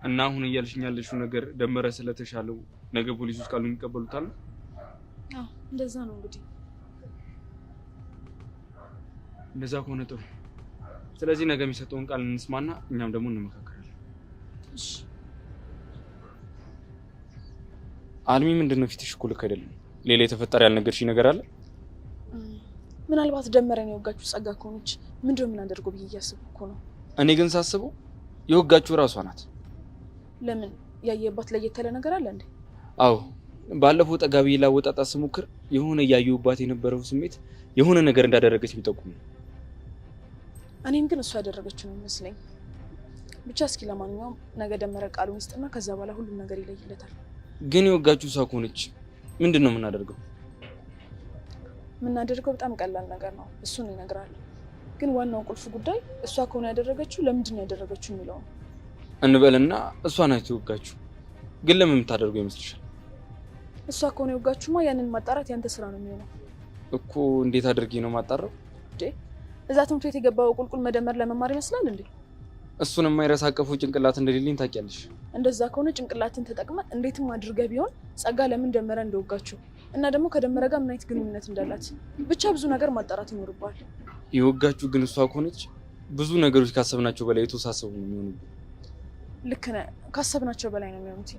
Speaker 7: እና አሁን እያልሽኝ ያለሽው ነገር ደመረ ስለተሻለው ነገ ፖሊሶች ቃሉን ይቀበሉታል?
Speaker 1: አዎ እንደዛ ነው እንግዲህ።
Speaker 7: እንደዛ ከሆነ ጥሩ። ስለዚህ ነገ የሚሰጠውን ቃል እንስማና እኛም ደግሞ እንመካከራለን።
Speaker 1: እሺ።
Speaker 7: አልሚ ምንድነው ፊትሽ እኮ ልክ አይደለም። ሌላ የተፈጠረ ያልነገርሽኝ ነገር አለ?
Speaker 1: ምናልባት ደመረን የወጋችሁ ጸጋ ከሆነች ምንድነው የምናደርገው ብዬ እያሰብኩ እኮ ነው።
Speaker 7: እኔ ግን ሳስበው የወጋችሁ እራሷ ናት።
Speaker 1: ለምን ያየባት ለየት ያለ ነገር አለ እንዴ?
Speaker 7: አዎ ባለፈው ጠጋቢ ላወጣጣ ስሞክር የሆነ ያዩባት የነበረው ስሜት የሆነ ነገር እንዳደረገች ቢጠቁም ነው።
Speaker 1: እኔም ግን እሷ ያደረገችው ነው የሚመስለኝ። ብቻ እስኪ ለማንኛውም ነገ ደመረ ቃሉን ይስጥና ከዛ በኋላ ሁሉም ነገር ይለይለታል።
Speaker 7: ግን የወጋችሁ እሷ ከሆነች ምንድነው የምናደርገው?
Speaker 1: የምናደርገው በጣም ቀላል ነገር ነው። እሱን እነግራለሁ። ግን ዋናው ቁልፍ ጉዳይ እሷ ከሆነ ያደረገችው ለምንድን ነው ያደረገችው የሚለው ነው።
Speaker 7: እንበልና እሷ ናት የወጋችሁ። ግን ለምን የምታደርገው ይመስልሻል?
Speaker 1: እሷ ከሆነ የወጋችሁማ ያንን ማጣራት ያንተ ስራ ነው የሚሆነው
Speaker 7: እኮ። እንዴት አድርጌ ነው ማጣራው?
Speaker 1: እዛ ትምህርት ቤት የገባው ቁልቁል መደመር ለመማር ይመስላል እንዴ?
Speaker 7: እሱን የማይረሳ አቀፉ ጭንቅላት እንደሌለኝ ታውቂያለሽ።
Speaker 1: እንደዛ ከሆነ ጭንቅላትን ተጠቅመ እንዴትም አድርገህ ቢሆን ጸጋ ለምን ደመረ እንደወጋችሁ እና ደግሞ ከደመረ ጋር ምን አይነት ግንኙነት እንዳላት ብቻ ብዙ ነገር ማጣራት ይኖርባል።
Speaker 7: የወጋችሁ ግን እሷ ከሆነች ብዙ ነገሮች ካሰብናቸው በላይ የተወሳሰቡ ነው የሚሆኑት።
Speaker 1: ልክ ነህ። ካሰብናቸው በላይ ነው የሚሆኑት።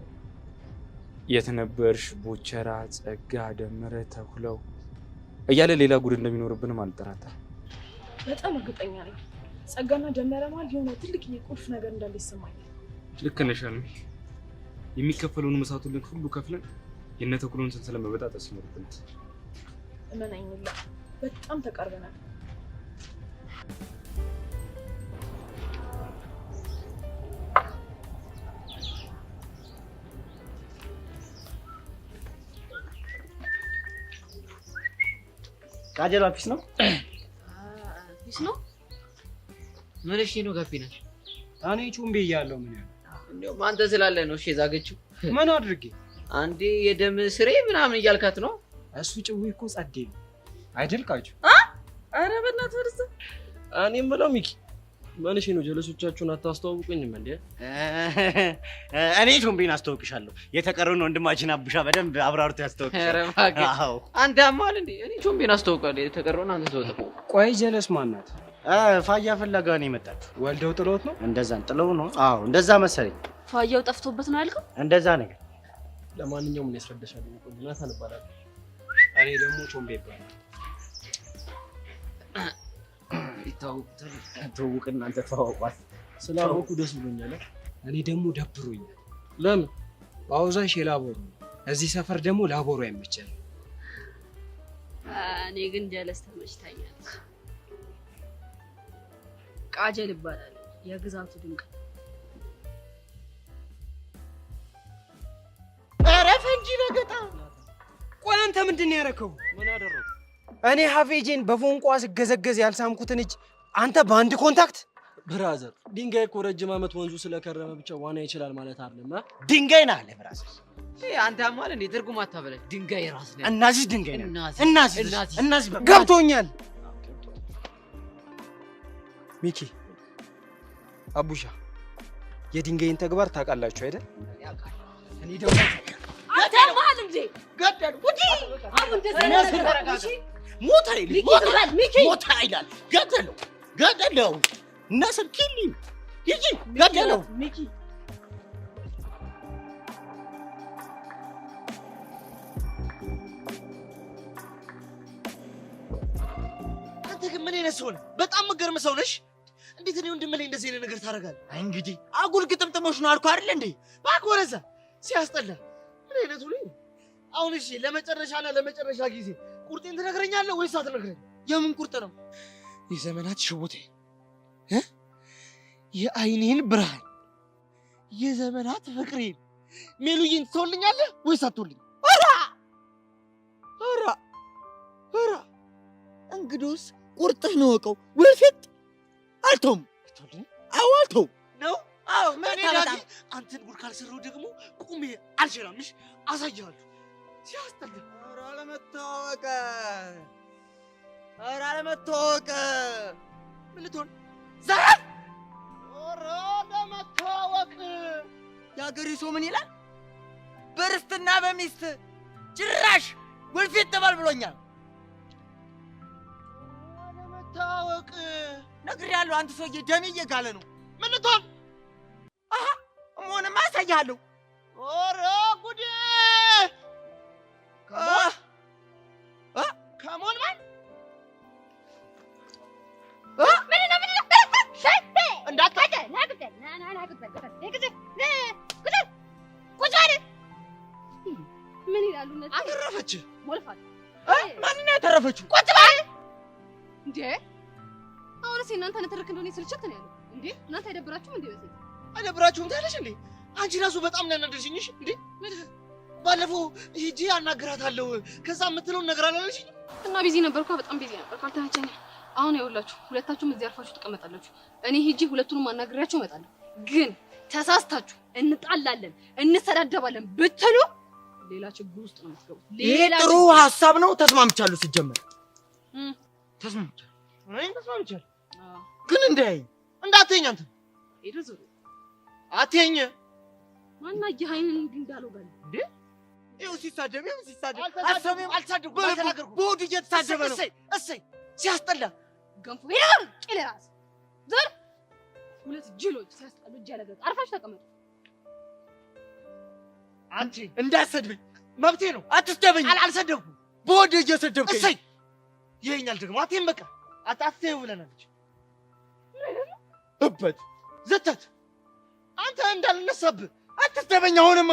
Speaker 7: የት ነበርሽ? ቦቸራ፣ ጸጋ፣ ደመረ፣ ተኩለው እያለ ሌላ ጉድ እንደሚኖርብንም አልጠራጠርም።
Speaker 1: በጣም እርግጠኛ ነኝ። ጸጋና ደመረ ማለት የሆነ ትልቅ የቁልፍ ነገር እንዳለ ይሰማኛል።
Speaker 7: ልክ ነሽ አልሚ። የሚከፈለውን መስዋዕቱን ሁሉ ከፍለን የነ ተኩሎን ሰንሰለት መበጣጠስ ይኖርብናል።
Speaker 1: እመናኝ ሙላ፣ በጣም ተቃርበናል።
Speaker 2: ቃጀል አፊስ ነው
Speaker 12: ነው ምን? እሺ ነው ጋቢና
Speaker 6: እኔ ቹምቤ እያለሁ ምን ያለው
Speaker 12: እንደው አንተ ስላለ ነው። እሺ ዛገችው
Speaker 6: ምን አድርጌ?
Speaker 12: አንዴ የደም ስሬ ምናምን እያልካት ነው።
Speaker 6: እሱ ጭዌ እኮ ጸዴ ነው አይደል? ቃጁ
Speaker 1: አረ በእናትህ ወርስ
Speaker 13: እኔ የምለው ሚኪ ማንሽ ነው? ጀለሶቻችሁን አታስተዋውቁኝም እንዴ?
Speaker 2: እኔ ቹምቤን አስተዋውቅሻለሁ። የተቀረውን ወንድማችን አቡሻ በደንብ አብራርቶ ያስተዋውቅሻል።
Speaker 12: አረ እባክህ አንተ አማል እንዴ? እኔ ቹምቤን አስተዋውቃለሁ። የተቀረውን አንተ ተወው።
Speaker 6: ቆይ ጀለስ ማናት?
Speaker 2: ፋያ ፍለጋ ነው የመጣችው።
Speaker 6: ወልደው ጥሎት ነው?
Speaker 2: እንደዛን ጥለው ነው? አዎ እንደዛ መሰለኝ።
Speaker 5: ፋያው ጠፍቶበት ነው ያልከው?
Speaker 2: እንደዛ ነገር።
Speaker 13: ለማንኛውም ምን ያስረዳሻል? ናታን እባላለሁ።
Speaker 6: እኔ ደግሞ ቾምቤ ይባላል።
Speaker 2: ይታወቁታል። ተዋውቅ እናንተ ተዋውቋል።
Speaker 13: ስላወቁ ደስ ብሎኛል።
Speaker 6: እኔ ደግሞ ደብሮኛል።
Speaker 13: ለምን?
Speaker 6: ባውዛሽ የላቦሩ እዚህ ሰፈር ደግሞ ላቦሩ አይመቸል።
Speaker 5: እኔ ግን ጀለስ ተመችታኛለች። ቃጀል ይባላል። የግዛቱ ድንቅ።
Speaker 6: ኧረ ፈንጂ ረገጣ። ቆይ አንተ ምንድን ነው ያደረከው?
Speaker 13: ምን አደረኩ?
Speaker 6: እኔ ሀፌጄን በፎንቋ ስገዘገዝ ያልሳምኩትን እጅ አንተ በአንድ ኮንታክት።
Speaker 13: ብራዘር ድንጋይ እኮ ረጅም ዓመት ወንዙ ስለከረመ ብቻ ዋና ይችላል ማለት አይደለም።
Speaker 2: ድንጋይ ነህ አለ ብራዘር።
Speaker 12: አንተ አማል እንዴ? ትርጉም አታበለ። ድንጋይ ራስ ነው።
Speaker 2: እናዚህ ድንጋይ ነው። እናዚህ
Speaker 6: ገብቶኛል። ሚኪ አቡሻ የድንጋይን ተግባር ታውቃላችሁ አይደል? እኔ ደግሞ
Speaker 5: አንተ ማል እንዴ?
Speaker 2: ገደል ውጪ።
Speaker 5: አሁን እንደዚህ
Speaker 2: ሞታ ይላል። ገደለው ነስር ኪሊን ይጂ ገደለው።
Speaker 1: ሚኪ
Speaker 2: አንተ ግን ምን አይነት ሰው ነህ? በጣም መገርም ሰው ነሽ። እንዴት ነው ወንድም ላይ እንደዚህ አይነት ነገር ታደርጋለህ? እንግዲህ አጉል ግጥምጥሞሽ ነው አልኩህ አይደል እንዴ? እባክህ ወረዛ ሲያስጠላ። ምን አይነቱ ነው? አሁን እሺ ለመጨረሻና ለመጨረሻ ጊዜ ቁርጤን ትነግረኛለህ ወይስ አትነግረኝ? የምን ቁርጥ ነው? የዘመናት ሽቦቴ የአይኔን ብርሃን የዘመናት ፍቅሬን ሜሉዬን ትተውልኛለህ ወይስ አትተውልኝ? ኧረ እንግዲያውስ ቁርጥህ ነው ወቀው ወልፈት አልተውም። አዎ አልተውም ነው። አዎ መታበጣ አንተን ጉድ ካልሰራው ደግሞ ቁሜ አልሸራምሽ አሳያለሁ። ሲያስጠላ። ኧረ አለመታወቅ ምን ልትሆን ዘራፍ? ኧረ አለመታወቅ የአገሬ ሰው ምን ይላል? በርስትና በሚስት ጭራሽ ወልፊት ተባል ብሎኛል። አለመታወቅ ነግሬሃለሁ። አንተ ሰውዬ ደሜ እየጋለ ነው። ምን ልትሆን? አሃ መሆንማ አሳይሃለሁ። ኦሮ ጉዴ! ከሞን ማን
Speaker 5: ምን ይላሉ?
Speaker 2: አተረፈች።
Speaker 5: ሞልፋት
Speaker 2: ማንን ያተረፈችው?
Speaker 5: ቁጭ በል እንዴ! አሁንስ እናንተ ነተረክ እንደሆነ ስልችት ነው ያለው እንዴ? እናንተ አይደብራችሁም እንዴ? በዚህ
Speaker 2: አይደብራችሁም ታለሽ እንዴ? አንቺ ራሱ በጣም ነው ያናደርሽኝሽ እንዴ? ባለፈው ሂጂ አናግራታለሁ ከዛ የምትለውን ነገር አላለሽኝ?
Speaker 5: እና ቢዚ ነበርኩ፣ በጣም ቢዚ ነበርኩ፣ አልተመቸኝም። አሁን ይኸውላችሁ ሁለታችሁም እዚህ አርፋችሁ ትቀመጣላችሁ። እኔ ሂጂ ሁለቱንም አናግራቸው እመጣለሁ። ግን ተሳስታችሁ እንጣላለን እንሰዳደባለን ብትሉ ሌላ ችግር ውስጥ ነው የምትገቡት።
Speaker 2: ሌላ ጥሩ ሐሳብ ነው። ተስማምቻለሁ። ሲጀመር ተስማምቻለሁ። እኔ ተስማምቻለሁ። ግን እንዳትይኝ አንተ
Speaker 5: ይደዙሩ
Speaker 2: አትይኝ
Speaker 5: ማና ይሃይን እንዳለው ጋር እንዴ
Speaker 2: ይኸው ሲሳደብ አልተሳደብኩም አልተናገርኩም። ቦዲ እየተሳደበ ነው። እሰይ ሲያስጠላ
Speaker 5: ገንፎ ይላል ቂለራስ ዘር ሁለት ጅሎች ሲያስጠሉ እጅ ያለገ አርፋሽ ተቀመጡ።
Speaker 2: አንቺ እንዳትሰድብኝ መብቴ ነው። አትስደብኝ። አልሰደብኩም። ቦዲ እየሰደብከኝ እሰይ ይሄኛል ደግሞ አትይም። በቃ አታስቴው ብለናለች። እበት ዘተት አንተ እንዳልነሳብህ አትስደበኝ። አሁንማ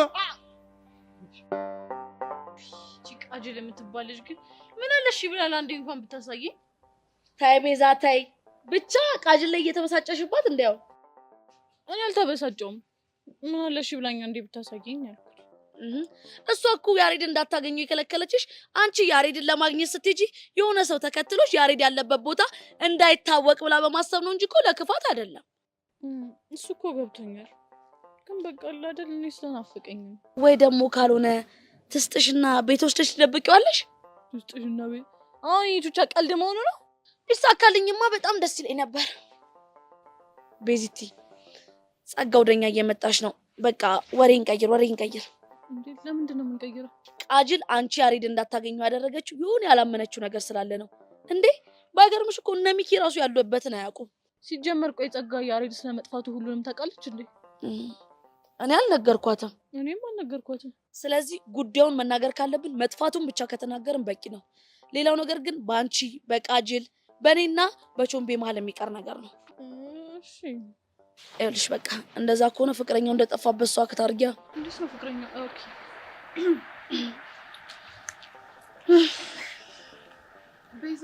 Speaker 1: ቃጅል የምትባል ልጅ ግን ምን አለሽ ይብላል አንዴ እንኳን ብታሳየኝ።
Speaker 14: ታይ ቤዛ ታይ ብቻ ቃጅል ላይ እየተበሳጨሽባት እንዳው
Speaker 1: እኔ አልተበሳጨውም። ምን አለሽ ይብላኝ አንዴ ብታሳየኝ አልኩት።
Speaker 14: እሷ እኮ ያሬድ እንዳታገኙ የከለከለችሽ አንቺ ያሬድን ለማግኘት ስትጂ የሆነ ሰው ተከትሎሽ ያሬድ ያለበት ቦታ እንዳይታወቅ ብላ በማሰብ ነው እንጂ እኮ ለክፋት አይደለም።
Speaker 1: እሱ እኮ ገብቶኛል። ግን በቃ አይደል እኔ ስለናፈቀኝ
Speaker 14: ወይ ደግሞ ካልሆነ ትስጥሽና ቤት ወስደሽ ትደብቂዋለሽ።
Speaker 1: ትስጥሽና ቤት አሁን ይቹቻ ቀልድ መሆኑ ነው።
Speaker 14: ቢሳካልኝማ በጣም ደስ ይለኝ ነበር። ቤዚቲ ጸጋ ወደኛ እየመጣሽ ነው። በቃ ወሬን ቀይር።
Speaker 1: እንዴ ለምንድን ነው የምንቀይረው?
Speaker 14: ቃጅል አንቺ ያሬድ እንዳታገኙ ያደረገችው የሆነ ያላመነችው ነገር ስላለ ነው። እንዴ ባይገርምሽ እኮ እነ ሚኪ ራሱ ያሉበትን አያውቁም።
Speaker 1: ሲጀመር ቆይ ጸጋ ያሬድ ስለመጥፋቱ ሁሉንም ታውቃለች እንዴ?
Speaker 14: እኔ አልነገርኳትም።
Speaker 1: እኔም አልነገርኳትም።
Speaker 14: ስለዚህ ጉዳዩን መናገር ካለብን መጥፋቱን ብቻ ከተናገርን በቂ ነው። ሌላው ነገር ግን በአንቺ በቃጅል በእኔና በቾምቤ መሀል የሚቀር ነገር ነው።
Speaker 1: እሺ
Speaker 14: ይኸውልሽ በቃ እንደዛ ከሆነ ፍቅረኛው እንደጠፋበት ሰው አክታርጊያ።
Speaker 1: እንዴት ነው ፍቅረኛ? ኦኬ ቤዛ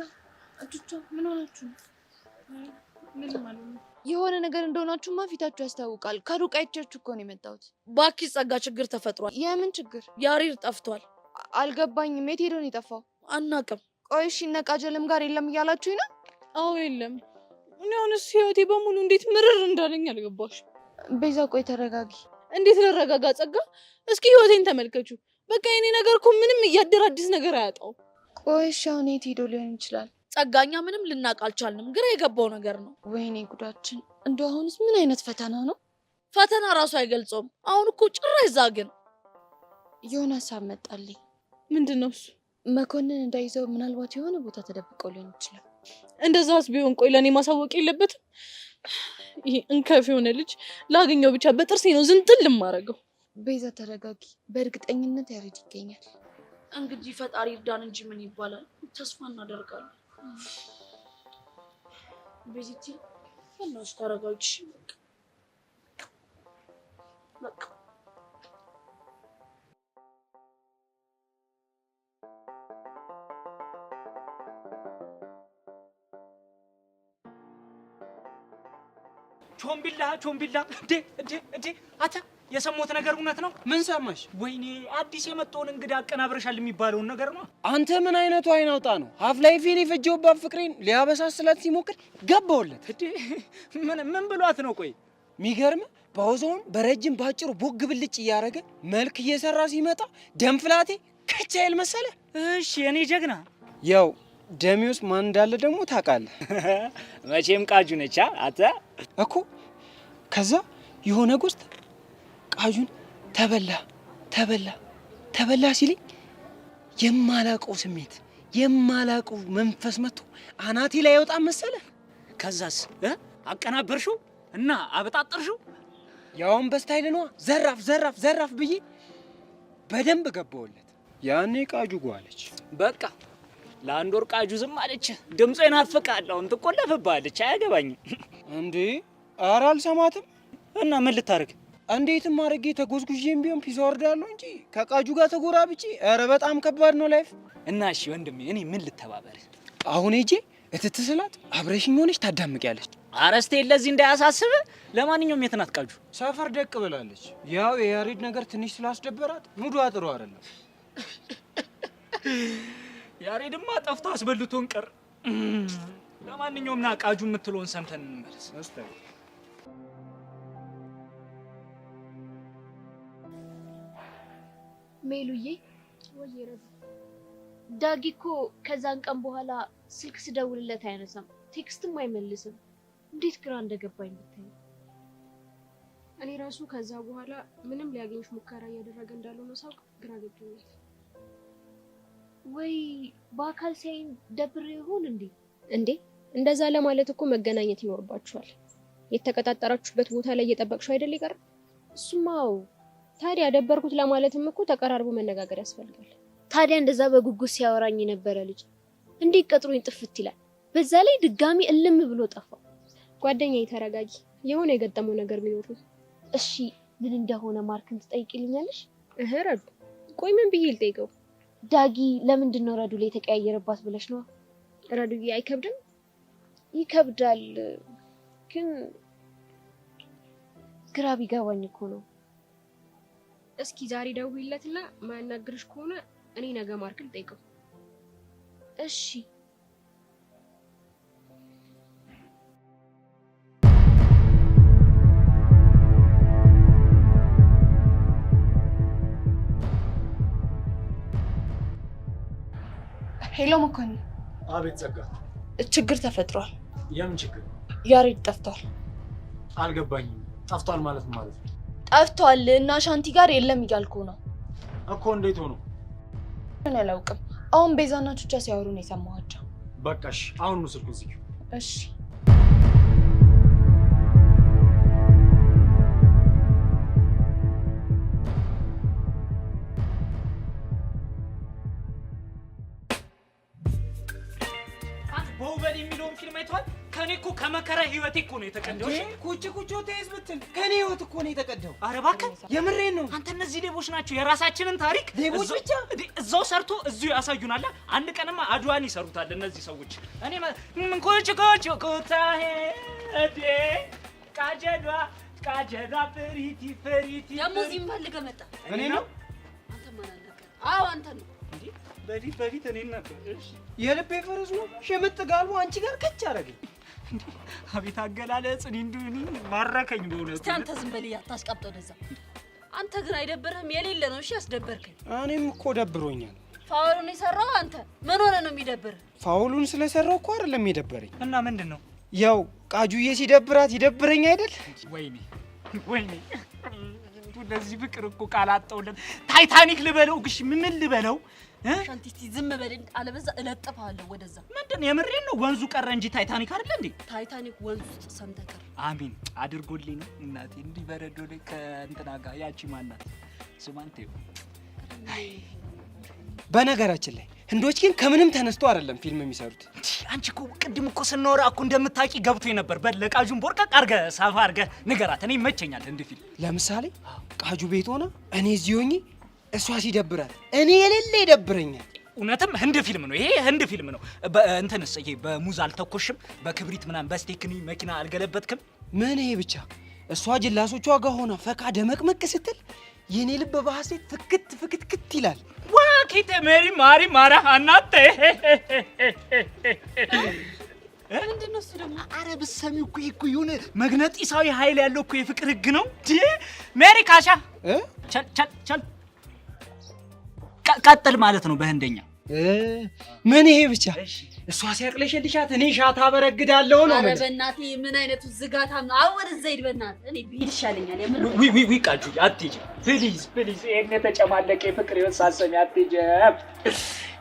Speaker 1: አጥቷ ምን ሆናችሁ? ምን ማለት ነው?
Speaker 10: የሆነ ነገር እንደሆናችሁማ ፊታችሁ ያስታውቃል። ከሩቅ አይቻችሁ እኮ ነው የመጣሁት።
Speaker 14: ባኪ ጸጋ ችግር ተፈጥሯል።
Speaker 10: የምን ችግር?
Speaker 14: ያሬድ ጠፍቷል።
Speaker 10: አልገባኝም። የት ሄዶ ነው የጠፋው?
Speaker 14: አናውቅም።
Speaker 10: ቆይ እሺ እነ ቃጀልም ጋር የለም እያላችሁኝ ነው?
Speaker 1: አዎ የለም። እኔ አሁንስ ህይወቴ በሙሉ እንዴት ምርር እንዳለኝ አልገባሽ።
Speaker 10: ቤዛ ቆይ ተረጋጊ።
Speaker 1: እንዴት ልረጋጋ ጸጋ? እስኪ ህይወቴን ተመልከቹ። በቃ የኔ ነገር እኮ ምንም እያደረ አዲስ ነገር አያጣው።
Speaker 10: ቆይ እሺ አሁን የት ሄዶ ሊሆን ይችላል?
Speaker 14: ጸጋኛ ምንም ልናቅ አልቻልንም። ግራ የገባው ነገር ነው።
Speaker 10: ወይኔ ጉዳችን። እንደው አሁንስ ምን አይነት ፈተና ነው?
Speaker 14: ፈተና ራሱ አይገልጸውም። አሁን እኮ ጭራሽ ዛግን።
Speaker 10: የሆነ ሀሳብ መጣልኝ።
Speaker 1: ምንድን ነው እሱ?
Speaker 10: መኮንን እንዳይዘው ምናልባት የሆነ ቦታ ተደብቀው ሊሆን ይችላል።
Speaker 1: እንደዛስ ቢሆን ቆይ ለኔ ማሳወቅ የለበትም? ይሄ እንከፍ የሆነ ልጅ ላገኘው ብቻ በጥርሴ ነው ዝንጥል ልማረገው።
Speaker 10: ቤዛ ተረጋጊ። በእርግጠኝነት ያሬድ ይገኛል።
Speaker 14: እንግዲህ ፈጣሪ እርዳን እንጂ ምን ይባላል። ተስፋ እናደርጋለን። ቤዚቲ እናስ ተረጋጊ። በቃ
Speaker 8: ቾምቢላ እንዴ አታ የሰሞት ነገር እውነት ነው?
Speaker 6: ምን ሰማሽ?
Speaker 8: ወይኔ አዲስ የመጣውን እንግዳ አቀናብረሻል የሚባለውን ነገር ነው።
Speaker 6: አንተ ምን አይነቱ አይን አውጣ ነው? ሀፍ ላይፌን የፈጀውባት ፍቅሬን ሊያበሳስላት ሲሞክር ገባውለት።
Speaker 8: እንዴ ምን ብሏት ነው? ቆይ
Speaker 6: ሚገርም ባውዛውን በረጅም ባጭሩ ቦግ ብልጭ እያደረገ መልክ እየሰራ ሲመጣ ደምፍላቴ ከቻይል መሰለ።
Speaker 8: እሺ የኔ ጀግና፣
Speaker 6: ያው ደሚውስ ማን እንዳለ ደግሞ ታውቃለህ።
Speaker 8: መቼም ቃጁ ነች አታ
Speaker 6: እኮ። ከዛ የሆነ ጎስት ቃጁን ተበላ ሲለኝ የማላቀው ስሜት የማላቀው መንፈስ መጥቶ አናቴ ላይ ያወጣ መሰለ።
Speaker 8: ከዛስ አቀናበርሽው እና አበጣጠርሽው?
Speaker 6: ያውን በስታይል ነዋ። ዘራፍ ብዬ በደንብ ገባውለት። ያኔ ቃጁ ጓለች።
Speaker 8: በቃ ለአንድ ወር ቃጁ ዝም አለች። ድምጿ ይናፍቃል። አሁን ትቆለፍብሃለች። አያገባኝም
Speaker 6: እንዴ። ኧረ አልሰማትም።
Speaker 8: እና ምን ልታደርግ?
Speaker 6: እንዴትም አድርጌ ተጎዝጉዤም ቢሆን ፒዛ ወርዳለሁ እንጂ ከቃጁ ጋር ተጎራብጬ፣ ኧረ በጣም ከባድ ነው ላይፍ።
Speaker 8: እና እሺ ወንድሜ እኔ ምን ልተባበር?
Speaker 6: አሁን ሄጄ እትት ስላት አብረሽኝ ሆነሽ ታዳምቂያለሽ።
Speaker 8: አረስቴ ለዚህ እንዳያሳስብ። ለማንኛውም የት ናት ቃጁ?
Speaker 6: ሰፈር ደቅ ብላለች። ያው የያሬድ ነገር ትንሽ ስላስደበራት ሙዷ ጥሩ አይደለም።
Speaker 8: ያሬድማ ጠፍቶ አስበልቶን ቀር። ለማንኛውም ና ቃጁ የምትለውን ሰምተን እንመለስ።
Speaker 15: ሜሉዬ ወይረብ ዳጊ እኮ ከዛን ቀን በኋላ ስልክ ስደውልለት አያነሳም፣ ቴክስትም አይመልስም። እንዴት ግራ እንደገባኝ ብታይ።
Speaker 5: እኔ ራሱ ከዛ በኋላ ምንም ሊያገኝሽ ሙከራ እያደረገ እንዳልሆነ ሳውቅ ግራ ገብቶኛል።
Speaker 15: ወይ በአካል ሳይን ደብሬ ይሆን እንዴ?
Speaker 5: እንደዛ ለማለት እኮ መገናኘት ይኖርባችኋል። የተቀጣጠራችሁበት ቦታ ላይ እየጠበቅሽው አይደል ይቀር?
Speaker 15: እሱማው
Speaker 5: ታዲያ ደበርኩት ለማለትም እኮ ተቀራርቦ መነጋገር ያስፈልጋል።
Speaker 15: ታዲያ እንደዛ በጉጉት ሲያወራኝ የነበረ ልጅ እንዴት ቀጥሮኝ ጥፍት ይላል? በዛ ላይ ድጋሚ እልም ብሎ ጠፋ።
Speaker 5: ጓደኛዬ ተረጋጊ፣ የሆነ የገጠመው ነገር ቢኖር ነው።
Speaker 15: እሺ ምን እንደሆነ ማርክን ትጠይቂልኛለሽ?
Speaker 5: ረዱ፣ ቆይ ምን ብዬ ልጠይቀው?
Speaker 15: ዳጊ ለምንድን ነው ረዱ ላይ የተቀያየረባት ብለሽ ነው?
Speaker 5: ረዱዬ አይከብድም?
Speaker 15: ይከብዳል፣ ግን ግራ ቢገባኝ እኮ ነው።
Speaker 5: እስኪ ዛሬ ደውይለትና ማያናግርሽ ከሆነ እኔ ነገ ማርክን ልጠይቀው።
Speaker 15: እሺ
Speaker 10: ሄሎ መኮንን።
Speaker 11: አቤት ጸጋ።
Speaker 10: ችግር ተፈጥሯል።
Speaker 11: የምን ችግር?
Speaker 10: ያሬድ ጠፍቷል።
Speaker 11: አልገባኝም። ጠፍቷል ማለት ነው?
Speaker 10: ጠፍቷል እና ሻንቲ ጋር የለም እያልኩ ነው
Speaker 11: እኮ። እንዴት ሆኖ?
Speaker 10: ምን አላውቅም። አሁን ቤዛና ቹቻ ሲያወሩ ነው የሰማኋቸው።
Speaker 11: በቃሽ፣ አሁን ነው ስልኩን ዝጊው።
Speaker 10: እሺ
Speaker 8: በውበል የሚለውን ፊልም አይቷል? ከኔ እኮ ከመከራ ህይወቴ እኮ ነው የተቀደው።
Speaker 6: ኩጭ ተይዝ ብትል ከኔ ህይወት እኮ ነው የተቀደው።
Speaker 8: ኧረ እባክህ
Speaker 6: የምሬን ነው።
Speaker 8: አንተ እነዚህ ሌቦች ናቸው የራሳችንን ታሪክ
Speaker 6: ሌቦች ብቻ
Speaker 8: እዛው ሰርቶ እዚሁ ያሳዩናል። አንድ ቀንማ አድዋን ይሰሩታል እነዚህ ሰዎች። እኔ ምን ኩጭ ኩታሄ እዴ ቃጀሏ ፍሪቲ
Speaker 14: ደግሞ እዚህ ፈልገህ መጣ።
Speaker 8: እኔ ነው?
Speaker 14: አንተ ማን አለከ? አዎ አንተ ነው።
Speaker 8: በፊት እኔ ነበር። እሺ
Speaker 6: የልቤ ፈረስ ነው ሽምጥ ጋልቦ አንቺ ጋር ከች አደረገኝ።
Speaker 8: አቤት አገላለጽ! እኔ ማረከኝ በእውነቱ።
Speaker 14: እስቲ አንተ ዝም በል አታስቀብጠው ወደዛ። አንተ ግን አይደብርህም? የሌለ ነው። እሺ ያስደበርከኝ።
Speaker 6: እኔም እኮ ደብሮኛል።
Speaker 14: ፋውሉን የሰራው አንተ ምን ሆነ ነው የሚደብርህ?
Speaker 6: ፋውሉን ስለሰራው እኮ አይደለም የደበረኝ።
Speaker 8: እና ምንድን ነው?
Speaker 6: ያው ቃጁዬ ሲደብራት ይደብረኝ አይደል?
Speaker 8: ወይኔ ለዚህ ፍቅር እኮ ቃላጠውለን ታይታኒክ ልበለው? ግሽ ምን ልበለው?
Speaker 14: ሻንቲስቲ ዝም በል አለበዛ እለጥፋለሁ ወደዛ።
Speaker 8: ምንድን ነው? የምሬን ነው። ወንዙ ቀረ እንጂ ታይታኒክ አይደለ እንዴ?
Speaker 14: ታይታኒክ ወንዙ ውስጥ ሰምተህ ቀረ።
Speaker 8: አሚን አድርጎልኝ ነው እናቴ። እንዲህ በረዶ ላይ ከእንትና ጋር ያቺ ማናት ስሟን ተይው።
Speaker 6: በነገራችን ላይ ህንዶች ግን ከምንም ተነስቶ አይደለም ፊልም የሚሰሩት።
Speaker 8: አንቺ እኮ ቅድም እኮ ስናወራ እኮ እንደምታውቂ ገብቶኝ ነበር። በለቃጁን ቦርቀቅ አድርገህ ሰፋ አድርገህ ንገራት። እኔ ይመቸኛል ህንድ ፊልም።
Speaker 6: ለምሳሌ ቃጁ ቤት ሆና እኔ እዚህ ሆኜ እሷ ሲደብራት እኔ የሌለ ይደብረኛል።
Speaker 8: እውነትም ህንድ ፊልም ነው ይሄ፣ ህንድ ፊልም ነው። እንትንስ ይሄ በሙዝ አልተኮሽም፣ በክብሪት ምናምን በስቴክኒ መኪና አልገለበትክም?
Speaker 6: ምን ይሄ ብቻ እሷ ጅላሶቿ ጋር ሆና ፈካ ደመቅመቅ ስትል የኔ ልብ በሐሴት ፍክት ይላል።
Speaker 8: ዋኪተ ሜሪ ማሪ ማራ አናተ
Speaker 14: ምንድነው እሱ ደግሞ?
Speaker 8: ኧረ ብትሰሚው እኮ የሆነ መግነጢሳዊ ኃይል ያለው እኮ የፍቅር ህግ ነው። ሜሪ ካሻ ቸል ቀጥል ማለት ነው በህንደኛ።
Speaker 6: ምን ይሄ ብቻ እሷ ሲያቅለሽልሻት እኔ ሻታ አበረግዳለሁ ነው።
Speaker 14: ኧረ በእናትህ ምን አይነቱ ዝጋታም ነው? አወር እዛ ሂድ በእናትህ። እኔ ብሄድ ይሻለኛል። የምር
Speaker 8: ዊ ቃጁ አትሄጂ ፕሊዝ ፕሊዝ። ይሄን የተጨማለቀ የፍቅር ህይወት ሳሰሚ አትሄጂም።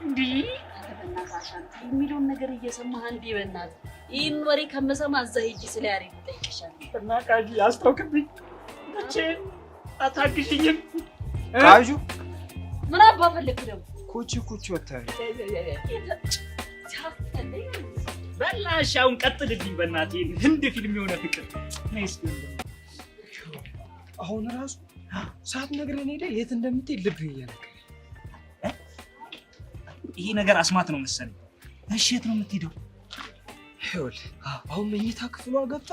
Speaker 8: እንዲህ
Speaker 14: በእናትህ አሻንታ የሚለውን ነገር እየሰማህ እንዴ? በእናትህ ይህን ወሬ ከምሰማ እዛ ሂጂ ስለ ያሬድ እጠይቅሻለሁ።
Speaker 8: እና ቃጁ አስታውቅብኝ እቺ አታግሽኝም?
Speaker 6: ቃጁ
Speaker 14: ምን አባ ፈለክ ደግሞ?
Speaker 6: ኩቺ ኩቺ ወጣይ
Speaker 8: በላሽ አሁን ቀጥልልኝ በእናትህ። ህንድ ፊልም የሆነ ፍቅር ነይስ።
Speaker 6: አሁን ራሱ ሳትነግረን ሄደ የት እንደምትሄድ ልብ እየነገረኝ።
Speaker 8: ይሄ ነገር አስማት ነው መሰለኝ። እሺ የት ነው የምትሄደው?
Speaker 6: ይኸውልህ አሁን መኝታ ክፍሏ ገብታ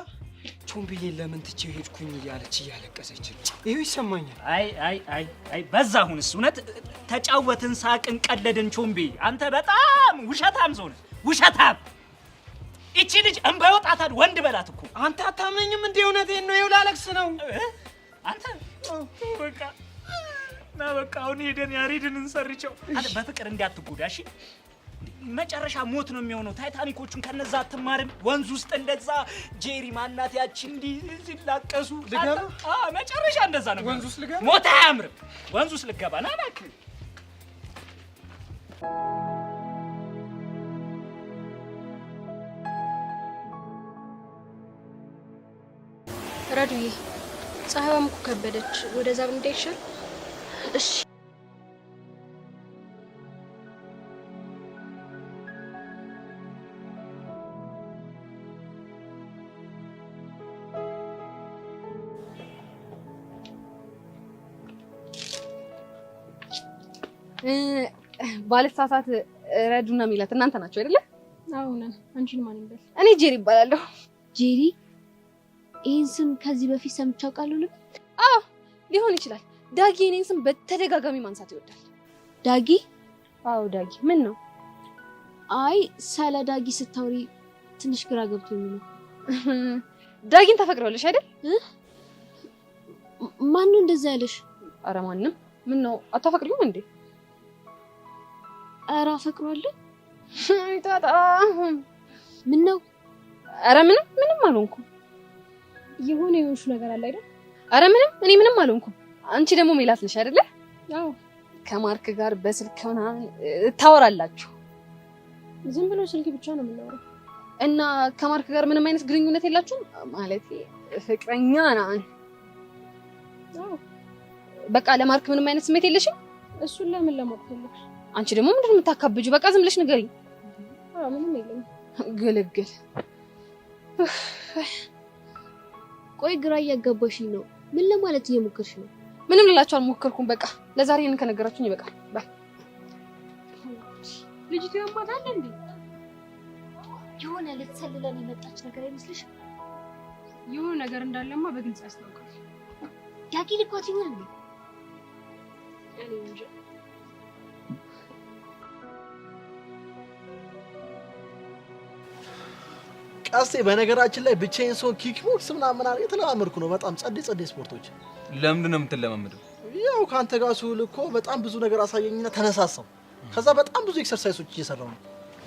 Speaker 6: ቾምብዬን ለምን ትቼው ሄድኩኝ እያለች እያለቀሰች ይኸው ይሰማኛል።
Speaker 8: አይ በዛ። አሁንስ እውነት ተጫወትን፣ ሳቅን፣ ቀለድን። ቾምቤ አንተ በጣም ውሸታም ሰው ነህ፣ ውሸታም። እቺ ልጅ እንባ ይወጣታል። ወንድ በላት እኮ።
Speaker 6: አንተ አታምነኝም እንዴ? እውነቴን ነው። ይኸው ላለቅስ ነው።
Speaker 8: አንተ በቃ ና በቃ አሁን ሄደን ያሬድን እንሰርቸው። አንተ በፍቅር እንዳትጎዳ እሺ። መጨረሻ ሞት ነው የሚሆነው። ታይታኒኮቹን ከነዛ አትማርም? ወንዝ ውስጥ እንደዛ ጄሪ ማናት ያቺ እንዲህ ሲላቀሱ ልገባ። መጨረሻ እንደዛ ነው።
Speaker 6: ወንዝ ውስጥ ልገባ።
Speaker 8: ሞት አያምርም። ወንዝ ውስጥ ልገባ ና እባክህ።
Speaker 5: ረዱዬ ፀሐይዋም እኮ ከበደች። ወደዛ ብንሄድ ይሻል? እሺ ባለሳሳት ረዱና ሚላት እናንተ ናቸው አይደለ?
Speaker 15: አዎ ነን። አንቺን ማን ይባል?
Speaker 5: እኔ ጄሪ እባላለሁ።
Speaker 15: ጄሪ? ይህን ስም ከዚህ በፊት ሰምቼ አውቃለሁ ልበል?
Speaker 5: አዎ ሊሆን ይችላል። ዳጊ እኔን ስም በተደጋጋሚ ማንሳት ይወዳል።
Speaker 15: ዳጊ?
Speaker 5: አዎ ዳጊ። ምን ነው?
Speaker 15: አይ ስለ ዳጊ ስታወሪ ትንሽ ግራ ገብቶኝ ነው።
Speaker 5: ዳጊን ታፈቅረዋለሽ አይደል?
Speaker 15: ማን ነው እንደዛ ያለሽ?
Speaker 5: ኧረ ማንም። ምን ነው አታፈቅሪውም እንዴ?
Speaker 15: ኧረ አፈቅረዋለሁ።
Speaker 5: ታታ
Speaker 15: ምን ነው?
Speaker 5: ኧረ ምንም አልሆንኩም።
Speaker 15: የሆነ የሆንሽ ነገር አለ አይደል?
Speaker 5: ኧረ እኔ ምንም አልሆንኩም። አንቺ ደግሞ ሜላት ነሽ አይደለ?
Speaker 15: አዎ።
Speaker 5: ከማርክ ጋር በስልክ ምናምን ታወራላችሁ?
Speaker 15: ዝም ብሎ ስልክ ብቻ ነው የምናወራው።
Speaker 5: እና ከማርክ ጋር ምንም አይነት ግንኙነት የላችሁም? ማለት ፍቅረኛ ናን?
Speaker 15: አዎ።
Speaker 5: በቃ ለማርክ ምንም አይነት ስሜት የለሽም?
Speaker 15: እሱን ለምን ለማወቅ ፈለግሽ?
Speaker 5: አንቺ ደግሞ ምንድነው የምታካብጁ? በቃ ዝም ብለሽ ንገሪኝ።
Speaker 15: አዎ ምንም የለም።
Speaker 5: ግልግል።
Speaker 15: ቆይ ግራ እያጋባሽኝ ነው። ምን ለማለት እየሞከርሽ ነው?
Speaker 5: ምንም ልላችሁ አልሞከርኩም። በቃ ለዛሬ ይሄንን ከነገራችሁኝ ይበቃል። ባይ።
Speaker 15: ልጅቱ ያማታል እንዴ? የሆነ ልትሰልለን የመጣች ነገር አይመስልሽም?
Speaker 5: የሆነ ነገር እንዳለማ በግልጽ ያስታውቃል።
Speaker 15: ዳጊ ልኳት ይሆን እንዴ?
Speaker 5: እኔ እንጃ።
Speaker 9: ቀስቴ በነገራችን ላይ ብቻዬን ሰው ኪክ ቦክስ ምናምን የተለማመድኩ ነው። በጣም ጸዴ ስፖርቶች።
Speaker 4: ለምንድን ነው የምትለማመደው?
Speaker 9: ያው ካንተ ጋር ስውል እኮ በጣም ብዙ ነገር አሳየኝና ተነሳሳው። ከዛ በጣም ብዙ ኤክሰርሳይሶች እየሰራው ነው።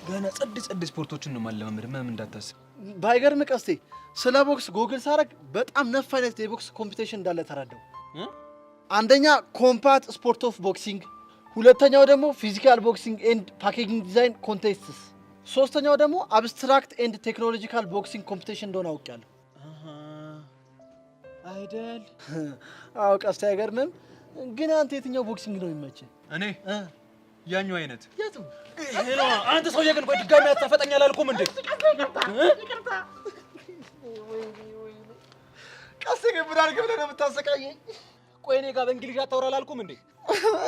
Speaker 4: ገና ጸዴ ስፖርቶችን ነው ማለማመድ። ምንም እንዳታስብ።
Speaker 9: ባይገርም ቀስቴ ስለ ቦክስ ጎግል ሳረግ በጣም ነፍ አይነት የቦክስ ኮምፒቲሽን እንዳለ ተረዳው። አንደኛ ኮምፓት ስፖርት ኦፍ ቦክሲንግ፣ ሁለተኛው ደግሞ ፊዚካል ቦክሲንግ ኤንድ ፓኬጂንግ ዲዛይን ኮንቴስትስ፣ ሶስተኛው ደግሞ አብስትራክት ኤንድ ቴክኖሎጂካል ቦክሲንግ ኮምፒቲሽን እንደሆነ አውቄያለሁ። አይደል? አዎ ቀስቴ አይገርምም? ግን አንተ የትኛው ቦክሲንግ ነው የሚመችህ?
Speaker 4: እኔ ያኛው አይነት።
Speaker 9: የቱ?
Speaker 4: ሄሎ አንተ ሰውዬ ግን ቆይ ድጋሚ አታፈጠኝ አላልኩም እንዴ?
Speaker 9: ቀስቴ ግን ምን አድርገህ ብለህ ነው የምታሰቃየኝ?
Speaker 4: ቆይ እኔ ጋር በእንግሊዝ አታወራ አላልኩም እንዴ?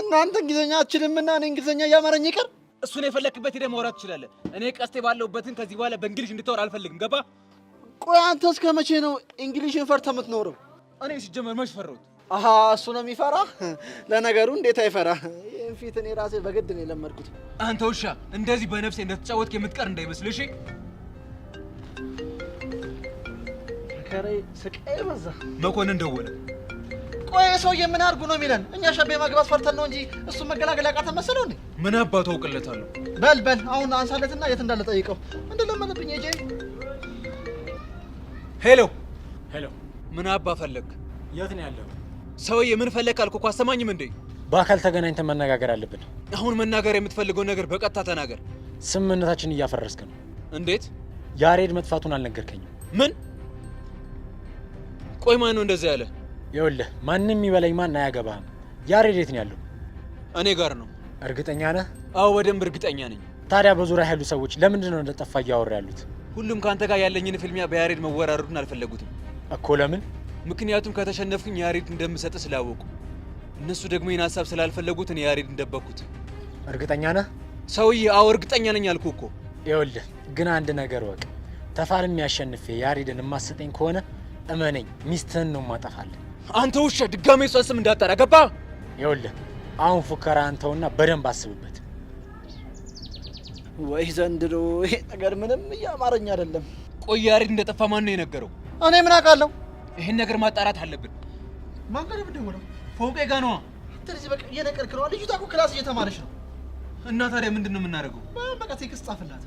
Speaker 9: እናንተ እንግሊዝኛ አትችልምና እኔ እንግሊዝኛ እያመረኝ ይቅር።
Speaker 4: እሱን የፈለክበት ሄደህ ማውራት ትችላለህ። እኔ ቀስቴ ባለሁበትን ከዚህ በኋላ በእንግሊዝ እንድታወራ አልፈልግም። ገባ?
Speaker 9: ቆይ አንተ እስከ መቼ ነው እንግሊዝን ፈርተህ የምትኖረው?
Speaker 4: እኔ ሲጀመር መች ፈራሁት?
Speaker 9: አሃ እሱ ነው የሚፈራ። ለነገሩ እንዴት አይፈራ? ይሄን ፊት እኔ ራሴ በግድ ነው የለመድኩት።
Speaker 4: አንተ ውሻ እንደዚህ በነፍሴ እንደተጫወትክ የምትቀር እንዳይመስልህ እሺ?
Speaker 9: ከሬ ስቃይ በዛ።
Speaker 4: መኮንን ደወለ።
Speaker 9: ቆይ ሰውዬ ምን አድርጉ ነው የሚለን? እኛ ሸቤ ማግባት ፈርተን ነው እንጂ እሱ መገላገል ያቃተን መሰለው እንዴ?
Speaker 4: ምን አባቱ አውቅለታለሁ።
Speaker 9: በል አሁን አንሳለትና የት እንዳለ ጠይቀው። እንደለመነብኝ እጄ።
Speaker 4: ሄሎ
Speaker 11: ሄሎ፣
Speaker 4: ምን አባ ፈለግ?
Speaker 11: የት ነው ያለው?
Speaker 4: ሰውዬ ምን ፈለግ አልኩ እኮ አሰማኝም እንዴ?
Speaker 11: በአካል ተገናኝተን መነጋገር አለብን።
Speaker 4: አሁን መናገር የምትፈልገው ነገር በቀጥታ ተናገር።
Speaker 11: ስምምነታችንን እያፈረስክ ነው።
Speaker 4: እንዴት?
Speaker 11: ያሬድ መጥፋቱን አልነገርከኝም።
Speaker 4: ምን? ቆይ ማን ነው እንደዛ ያለ?
Speaker 11: ይኸውልህ ማንም ይበለኝ ማን አያገባህም። ያሬድ የት ነው ያለው?
Speaker 4: እኔ ጋር ነው።
Speaker 11: እርግጠኛ ነህ?
Speaker 4: አዎ በደንብ እርግጠኛ ነኝ።
Speaker 11: ታዲያ በዙሪያ ያሉ ሰዎች ለምንድን ነው እንደጠፋ እያወሩ ያሉት?
Speaker 4: ሁሉም ካንተ ጋር ያለኝን ፍልሚያ በያሬድ መወራረዱን አልፈለጉትም
Speaker 11: እኮ። ለምን?
Speaker 4: ምክንያቱም ከተሸነፍኩኝ ያሬድ እንደምሰጥ ስላወቁ። እነሱ ደግሞ ይህን ሀሳብ ስላልፈለጉት እኔ ያሬድ እንደበኩት።
Speaker 11: እርግጠኛ ነህ?
Speaker 4: ሰውዬ አዎ እርግጠኛ ነኝ አልኩ እኮ።
Speaker 11: ይኸውልህ ግን አንድ ነገር ወቅ፣ ተፋልሜ ያሸንፌ ያሬድን የማሰጠኝ ከሆነ እመነኝ ሚስትህን ነው ማጠፋለህ።
Speaker 4: አንተ ውሻ ድጋሜ እሷን ስም እንዳጠራ ገባ?
Speaker 11: ይኸውልህ አሁን ፉከራ አንተውና በደንብ አስብበት።
Speaker 9: ወይ ዘንድሮ ይሄ ነገር ምንም እያማረኝ አይደለም።
Speaker 4: ቆይ ያሬድ እንደጠፋ ማን ነው የነገረው?
Speaker 9: እኔ ምን አውቃለሁ?
Speaker 4: ይሄን ነገር ማጣራት አለብን።
Speaker 9: ማን ጋር ብደውለው?
Speaker 4: ፎቄ ጋር ነዋ።
Speaker 9: ስለዚህ በቃ እየነቀልክ ነው። ልጅቷ እኮ ክላስ እየተማረች ነው።
Speaker 4: እና ታዲያ ምንድን ነው የምናደርገው?
Speaker 9: በቃ ቴክስት ጻፍላት።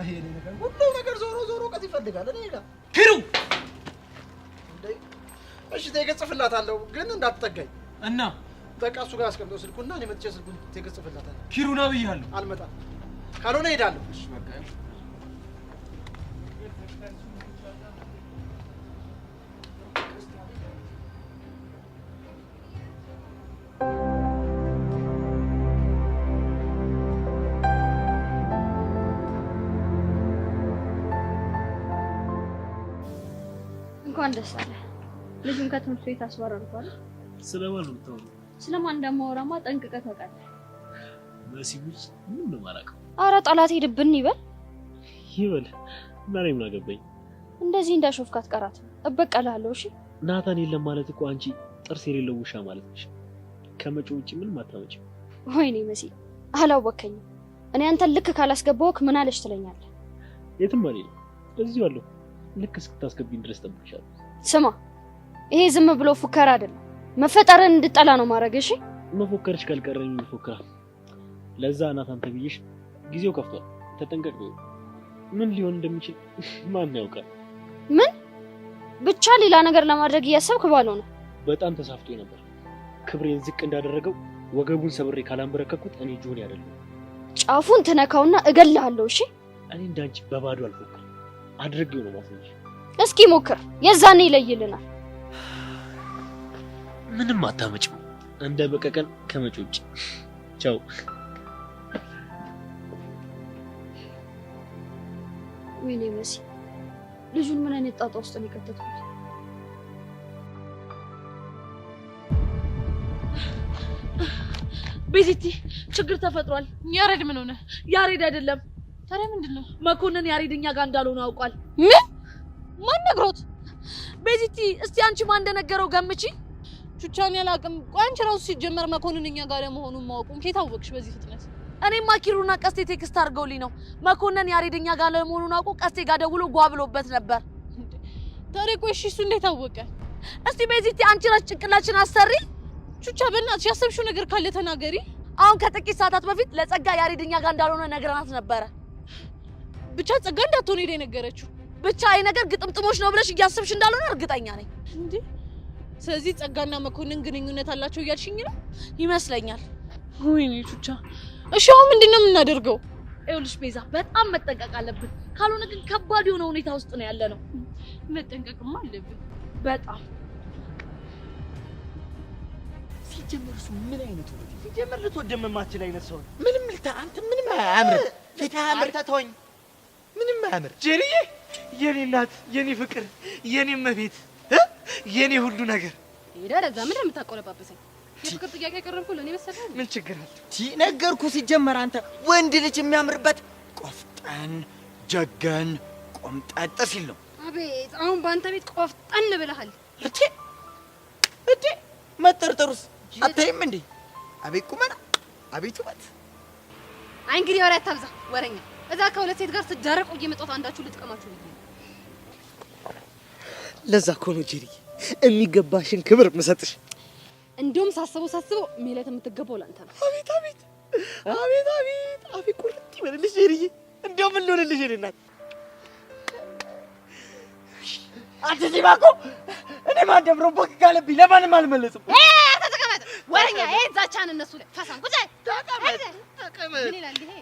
Speaker 9: ይሄ ነገር ሁሉም ነገር ዞሮ እውቀት ይፈልጋል። እኔ ጋር
Speaker 4: ኪሩ
Speaker 9: እሺ ቴክስት ጽፍላታለሁ፣ ግን እንዳትጠጋኝ
Speaker 4: እና
Speaker 9: በቃ እሱ ጋር አስቀምጠው ስልኩና እኔ መጥቼ ስልኩን ቴክስት ጽፍላታለሁ።
Speaker 4: ኪሩ ና ብያለሁ።
Speaker 9: አልመጣም፣ ካልሆነ እሄዳለሁ።
Speaker 4: እሺ በቃ
Speaker 15: እንኳን ደስ አለ። ልጁን ከትምህርት ቤት አስወረድኳል።
Speaker 16: ስለማን ነው የምታወራው?
Speaker 15: ስለማን እንደማወራማ ጠንቅቀህ ታውቃለህ።
Speaker 16: መሲቡስ ምን ነው የማላውቀው?
Speaker 15: ኧረ ጠላት ሄድብን ይበል
Speaker 16: ይበል እና እኔ ምን አገባኝ?
Speaker 15: እንደዚህ እንዳሾፍክ አትቀራትም። እበቀልሃለሁ። እሺ
Speaker 16: ናታን የለም ማለት እኮ አንቺ ጥርስ የሌለው ውሻ ማለት ነሽ። ከመጪው ውጪ ምንም አታመጪም።
Speaker 15: ወይኔ መሲ አላወከኝም። እኔ አንተን ልክ ካላስገባሁክ ምን አለሽ ትለኛለህ?
Speaker 16: የትም አልሄድም፣ እዚሁ አለሁ። ልክ እስክታስገቢኝ ድረስ ጠብቅሻለሁ።
Speaker 15: ስማ ይሄ ዝም ብሎ ፉከራ አይደለም፣ መፈጠርን እንድጠላ ነው ማድረግ። እሺ
Speaker 16: መፎከርሽ ካልቀረኝ ይፎክራል። ለዛ ናታን ተብዬሽ ጊዜው ከፍቷል፣ ተጠንቀቅ። ምን ሊሆን እንደሚችል ማን ያውቃል?
Speaker 15: ምን ብቻ ሌላ ነገር ለማድረግ እያሰብክ ባለው ነው።
Speaker 16: በጣም ተሳፍቶ ነበር። ክብሬን ዝቅ እንዳደረገው ወገቡን ሰብሬ ካላንበረከኩት እኔ ጆኒ አይደለም።
Speaker 15: ጫፉን ትነካውና እገልሃለሁ። እሺ
Speaker 16: እኔ እንዳንቺ በባዶ አልፎክርም፣ አድርጌው ነው ማሰኝሽ።
Speaker 15: እስኪ ሞክር፣ የዛኔ ይለይልናል።
Speaker 16: ምንም አታመጭም፣ እንደ በቀቀን ከመጪ ውጭ። ቻው።
Speaker 15: ወይኔ መሲ ልጁን ምን አይነት ጣጣ ውስጥ ነው የከተትኩት?
Speaker 14: ቤዚቲ ችግር ተፈጥሯል።
Speaker 1: ያሬድ ምን ሆነ?
Speaker 14: ያሬድ አይደለም።
Speaker 1: ታዲያ ምንድነው?
Speaker 14: መኮንን ያሬድ እኛ ጋር እንዳልሆነ አውቋል።
Speaker 1: ምን? ማን ነግሮት?
Speaker 14: ቤዚቲ እስቲ አንቺ ማን እንደነገረው ገምቺ።
Speaker 1: ቹቻን ያላቅም። ቆይ አንቺ ራሱ ሲጀመር መኮንን እኛ ጋር ለመሆኑን ማወቁን ከየት አወቅሽ በዚህ ፍጥነት?
Speaker 14: እኔማ ኪሩና ቀስቴ ቴክስት አድርገውልኝ ነው። መኮንን ያሬድ እኛ ጋር ለመሆኑን አውቆ ቀስቴ ጋር ደውሎ ጓ ብሎበት ነበር።
Speaker 1: ታዲያ ቆይ እሺ እሱ እንዴት አወቀ?
Speaker 14: እስቲ ቤዚቲ አንቺ ራስ ጭንቅላችን አሰሪ።
Speaker 1: ቹቻ በእናትሽ ያሰብሽው ነገር ካለ ተናገሪ።
Speaker 14: አሁን ከጥቂት ሰዓታት በፊት ለጸጋ ያሬድ እኛ ጋር እንዳልሆነ ነግረናት ነበረ።
Speaker 1: ብቻ ጸጋ እንዳትሆን ሄደ የነገረችው።
Speaker 14: ብቻ ይሄ ነገር ግጥምጥሞች ነው ብለሽ እያሰብሽ እንዳልሆነ እርግጠኛ ነኝ።
Speaker 1: እንዴ ስለዚህ ጸጋና መኮንን ግንኙነት አላቸው እያልሽኝ ነው?
Speaker 14: ይመስለኛል።
Speaker 1: ወይኔ ቹቻ። እሺ አሁን ምንድነው የምናደርገው?
Speaker 14: ይኸውልሽ ቤዛ በጣም መጠንቀቅ አለብን። ካልሆነ ግን ከባድ የሆነ ሁኔታ ውስጥ ነው ያለ ነው።
Speaker 1: መጠንቀቅማ አለብን
Speaker 14: በጣም።
Speaker 2: ሲጀመር እሱ ምን አይነት ነው? ሲጀመር ልትወደም የማትችል አይነት ሰው ነው። ምንም አንተ ምንም አያምር። ፊት አያምር። አንተ ተወኝ። ምንም አያምር። ጄሪዬ የኔ እናት፣ የኔ ፍቅር፣ የኔ መቤት፣ የኔ ሁሉ ነገር
Speaker 5: ይደረዛ ምን የምታቆለባበሰኝ? የፍቅር ጥያቄ ያቀረብኩ ለኔ መሰለህ?
Speaker 2: ምን ችግር አለ?
Speaker 3: ነገርኩ። ሲጀመር አንተ ወንድ ልጅ የሚያምርበት ቆፍጠን ጀገን ቆምጠጥ ሲል ነው።
Speaker 5: አቤት አሁን በአንተ ቤት ቆፍጠን ብለሃል።
Speaker 3: እቴ መጠርጠሩስ አታይም እንዴ? አቤት ቁመና፣ አቤት ውበት።
Speaker 5: አይ እንግዲህ ወሬ አታብዛ ወሬኛ። እዛ ከሁለት ሴት ጋር ስትዳረቁ እየመጣሁ አንዳችሁ ልጥቀማችሁ ነው።
Speaker 2: ለዛ እኮ ነው ጄሪ የሚገባሽን ክብር መሰጥሽ።
Speaker 5: እንደውም ሳስበው ሜላት የምትገባው ላንተ ነው።
Speaker 2: አቤት አቤት አቤት አቤት አፌ ቁርጥ ይበልልሽ ጄሪዬ። እንደው ምን ልሆንልሽ እኔ እናት አንተ ሲባኮ እኔ ማን ደብሮ ቦክ ካለብኝ ለማንም አልመለስም።
Speaker 5: ተቀመጥ ወረኛ ዛቻን እነሱ ላይ ፈሳን ቁጭ ተቀመጥ። ምን ይላል ይሄ?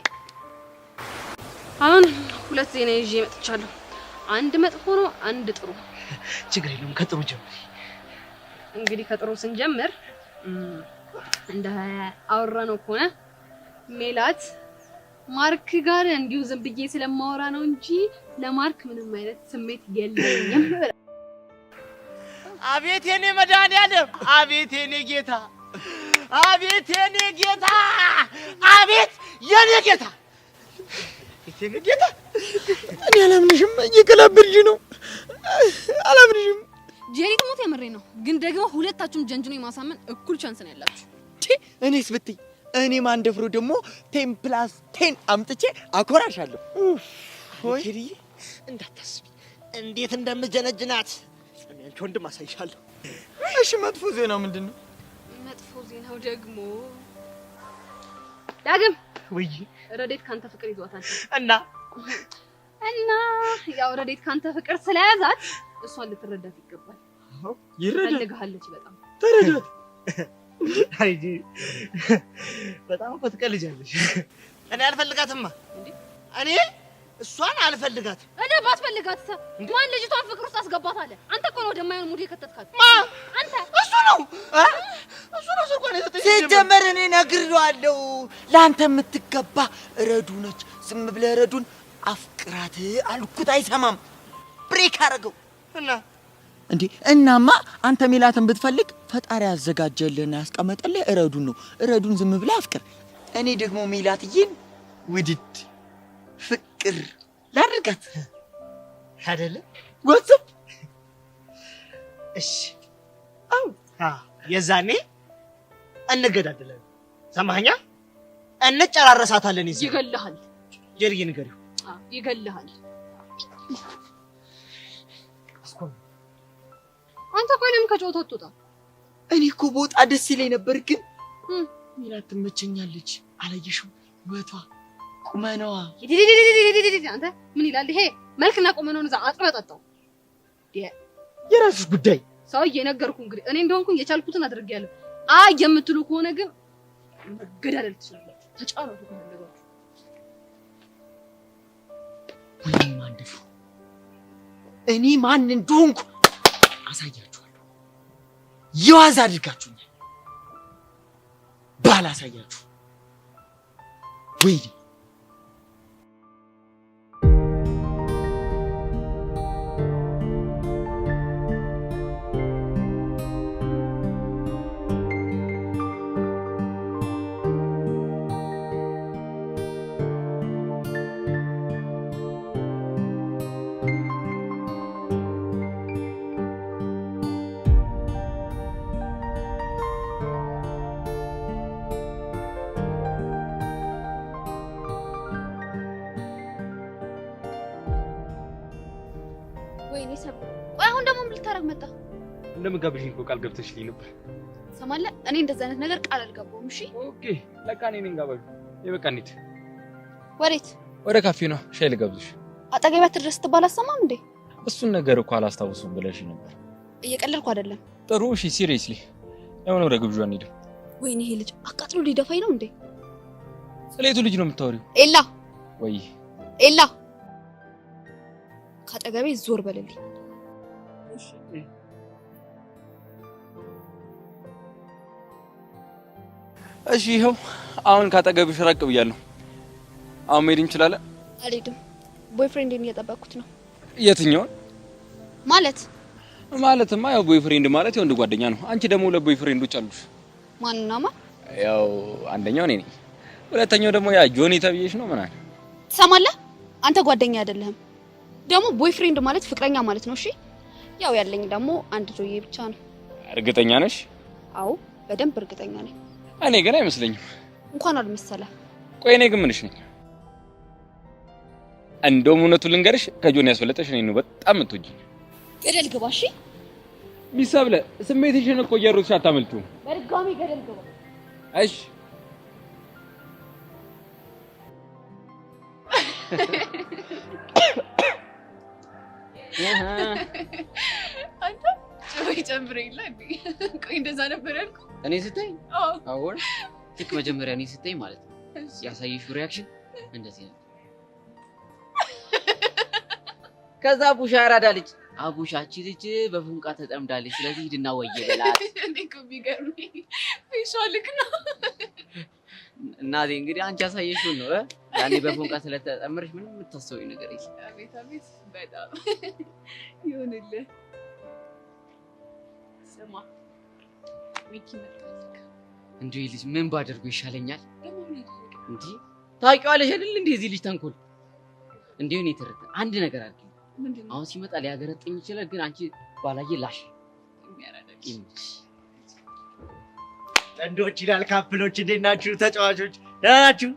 Speaker 5: አሁን ሁለት ዜና ይዤ መጥቻለሁ። አንድ መጥፎ ነው፣ አንድ ጥሩ።
Speaker 2: ችግር የለውም ከጥሩ ጀምሪ።
Speaker 5: እንግዲህ ከጥሩ ስንጀምር እንደ አወራነው ከሆነ ሜላት ማርክ ጋር እንዲሁ ዝም ብዬ ስለማወራ ነው እንጂ ለማርክ ምንም አይነት ስሜት የለኝም።
Speaker 2: አቤት የኔ መድኃኒዓለም፣ አቤት የኔ ጌታ፣ አቤት የኔ ጌታ፣ አቤት የኔ ጌታ፣ የኔ ጌታ። እኔ አላምንሽም፣ እየቀላበልሽ ነው። አላምንሽም።
Speaker 5: ጄሪ ትሞት የምሬ ነው፣ ግን ደግሞ ሁለታችሁም ጀንጅኖ የማሳመን እኩል ቻንስ ነው ያላችሁ።
Speaker 2: እኔስ ብትይ እኔ ማንደፍሮ ደግሞ 10+10 አምጥቼ አኮራሻለሁ። ወይ ጄሪዬ እንዳታስቢ እንዴት እንደምጀነጅናት እኔ አንቺ ወንድም አሳይሻለሁ። እሺ መጥፎ ዜናው ምንድነው?
Speaker 5: መጥፎ ዜናው ደግሞ ዳግም
Speaker 2: ወይ
Speaker 5: ረዴት ካንተ ፍቅር ይዟታል
Speaker 2: እና
Speaker 5: ያው ረዴት ካንተ ፍቅር ስለያዛት እሷን ልትረዳት ይገባል። ይፈልግሃለች በጣም
Speaker 2: ተረዳት። አይዲ በጣም እኮ ትቀልጃለሽ። እኔ አልፈልጋትማ እንዴ እኔ እሷን አልፈልጋትም።
Speaker 5: እኔ ባትፈልጋት ማን ልጅቷን ፍቅር ውስጥ አስገባታለ? አንተ እኮ ነው ወደማይሆን ሙድ የከተትካት። አንተ
Speaker 2: እሱ ነው ስልኳን የሰጠኝ። ሲጀመር እኔ ነግሬዋለሁ፣ ለአንተ የምትገባ ረዱ ነች። ዝም ብለህ ረዱን አፍቅራት አልኩት፣ አይሰማም። ብሬክ አደረገው እና እንዴ እናማ አንተ ሜላትን ብትፈልግ ፈጣሪ ያዘጋጀልህና ያስቀመጠልህ ረዱን ነው። ረዱን ዝም ብለህ አፍቅር። እኔ ደግሞ ሜላትዬን ውድድ ፍቅር ላድርጋት አይደለ? ወጥቶ እሺ የዛኔ እንገዳደለን። ሰማኸኛ? እንጨራረሳታለን።
Speaker 5: ይገልሃል።
Speaker 2: ጄሪዬ ንገሪው
Speaker 5: ይገልሃል። አንተ ቆይ ለምን ከጨዋታ አትወጣ?
Speaker 2: እኔ እኮ በወጣ ደስ ይለኝ ነበር፣ ግን ሜላት ትመቸኛለች። አላየሽው? ውበቷ፣ ቁመናዋ።
Speaker 5: አንተ ምን ይላል ይሄ? መልክና ቁመናውን እዛ አጥረጣጣው።
Speaker 2: የራስሽ ጉዳይ።
Speaker 5: ሰውዬ ነገርኩህ። እንግዲህ እኔ እንደሆንኩ የቻልኩትን አድርጌያለሁ። አይ የምትሉ ከሆነ ግን መገዳደል ትችላላችሁ። ተጫረቱ ከፈለጋችሁ።
Speaker 2: ወይኔ ማንደፉ እኔ ማን እንደሆንኩ አሳያችኋለሁ። የዋዛ አድርጋችሁኛል። ባላሳያችሁ ወይኔ
Speaker 5: ወይኔ ሰብ ቆይ አሁን ደግሞ ምን ልታረግ መጣ?
Speaker 7: እንደምጋብዥኝ እኮ ቃል ገብተሽልኝ ነበር።
Speaker 5: ሰማለህ? እኔ እንደዛ አይነት ነገር ቃል አልገባሁም። እሺ
Speaker 7: ኦኬ። ለካ እኔ ነኝ ጋባዥ። በቃ እንሂድ።
Speaker 5: ወዴት?
Speaker 7: ወደ ካፌ ነው። ሻይ ልጋብዝሽ።
Speaker 5: አጠገቤ አትድረስ ትባል አሰማም እንዴ?
Speaker 7: እሱን ነገር እኮ አላስታውሱም ብለሽ ነበር።
Speaker 5: እየቀለድኩ አይደለም።
Speaker 7: ጥሩ እሺ፣ ሲሪየስሊ ለምን ወደ ግብዣ እንሂድ?
Speaker 5: ወይኔ ይሄ ልጅ አቃጥሎ ሊደፋኝ ነው እንዴ?
Speaker 7: ስለየቱ ልጅ ነው የምታወሪው?
Speaker 5: ኤላ
Speaker 7: ወይ
Speaker 5: ኤላ ካጠገቤ ዞር በልልኝ።
Speaker 7: እሺ ይኸው አሁን ካጠገብሽ ራቅ ብያለሁ። አሁን መሄድ እንችላለን?
Speaker 5: አልሄድም። ቦይፍሬንድን እየጠበቅኩት ነው።
Speaker 7: የትኛውን
Speaker 5: ማለትማ
Speaker 7: ያው ቦይፍሬንድ ማለት የወንድ ጓደኛ ነው። አንቺ ደግሞ ለቦይፍሬንዶች አሉሽ።
Speaker 5: ማንና ማን?
Speaker 7: ያው አንደኛው እኔ ነኝ፣ ሁለተኛው ደግሞ ያ ጆኒ ተብዬሽ ነው። ምን አለ
Speaker 5: ትሰማለህ? አንተ ጓደኛ አይደለህም። ደግሞ ቦይፍሬንድ ማለት ፍቅረኛ ማለት ነው። እሺ ያው ያለኝ ደግሞ አንድ ጆዬ ብቻ ነው።
Speaker 7: እርግጠኛ ነሽ?
Speaker 5: አዎ በደንብ እርግጠኛ ነኝ።
Speaker 7: እኔ ግን አይመስለኝም።
Speaker 5: እንኳን አልመሰለህ።
Speaker 7: ቆይ እኔ ግን ምንሽ ነኝ? እንደውም እውነቱን ልንገርሽ ከጆኒ ያስበለጠሽ እኔ ነው በጣም የምትወጂኝ።
Speaker 5: ገደል ግባ። እሺ
Speaker 7: ሚሰብለ ስሜትሽን እኮ እየሮጥሽ አታመልጪውም።
Speaker 5: በድጋሚ ገደል ግባ።
Speaker 7: እሺ
Speaker 5: አንተ ጮይ ጨምረኝላ እንዴ? ቆይ እንደዛ ነበር ያልኩ
Speaker 12: እኔ ስትይ? አሁን ልክ መጀመሪያ እኔ ስትይ ማለት ነው ያሳየሽው ሪአክሽን እንደዚህ ነው። ከዛ አቡሻ ያራዳ ልጅ አቡሻቺ ልጅ በፉንቃ ተጠምዳለች፣ ስለዚህ ሂድና ወየ በላት።
Speaker 5: እኔ እኮ ቢገርምኝ ፊሻልክ ነው።
Speaker 12: እናቴ እንግዲህ አንቺ ያሳየሽው ነው ያኔ በፉንቃ ስለተጠመረሽ ምንም የምታስበው ነገር የለም።
Speaker 5: አቤት አቤት በጣም ይሁንልህ። ስማ ሚኪ መጣልክ።
Speaker 12: እንዴ ልጅ ምን ባደርጉ ይሻለኛል? እንዴ ታውቂዋለሽ አይደል እንዴ እዚህ ልጅ ተንኮል እንዴ ነው የተረተ አንድ ነገር አድርጊ። አሁን ሲመጣ ሊያገረጥኝ ይችላል፣ ግን አንቺ ባላየ ላሽ የሚያራዳቂ
Speaker 2: ጥንዶች ይላል ካፕሎች። እንዴት ናችሁ ተጫዋቾች? ደህና ናችሁ?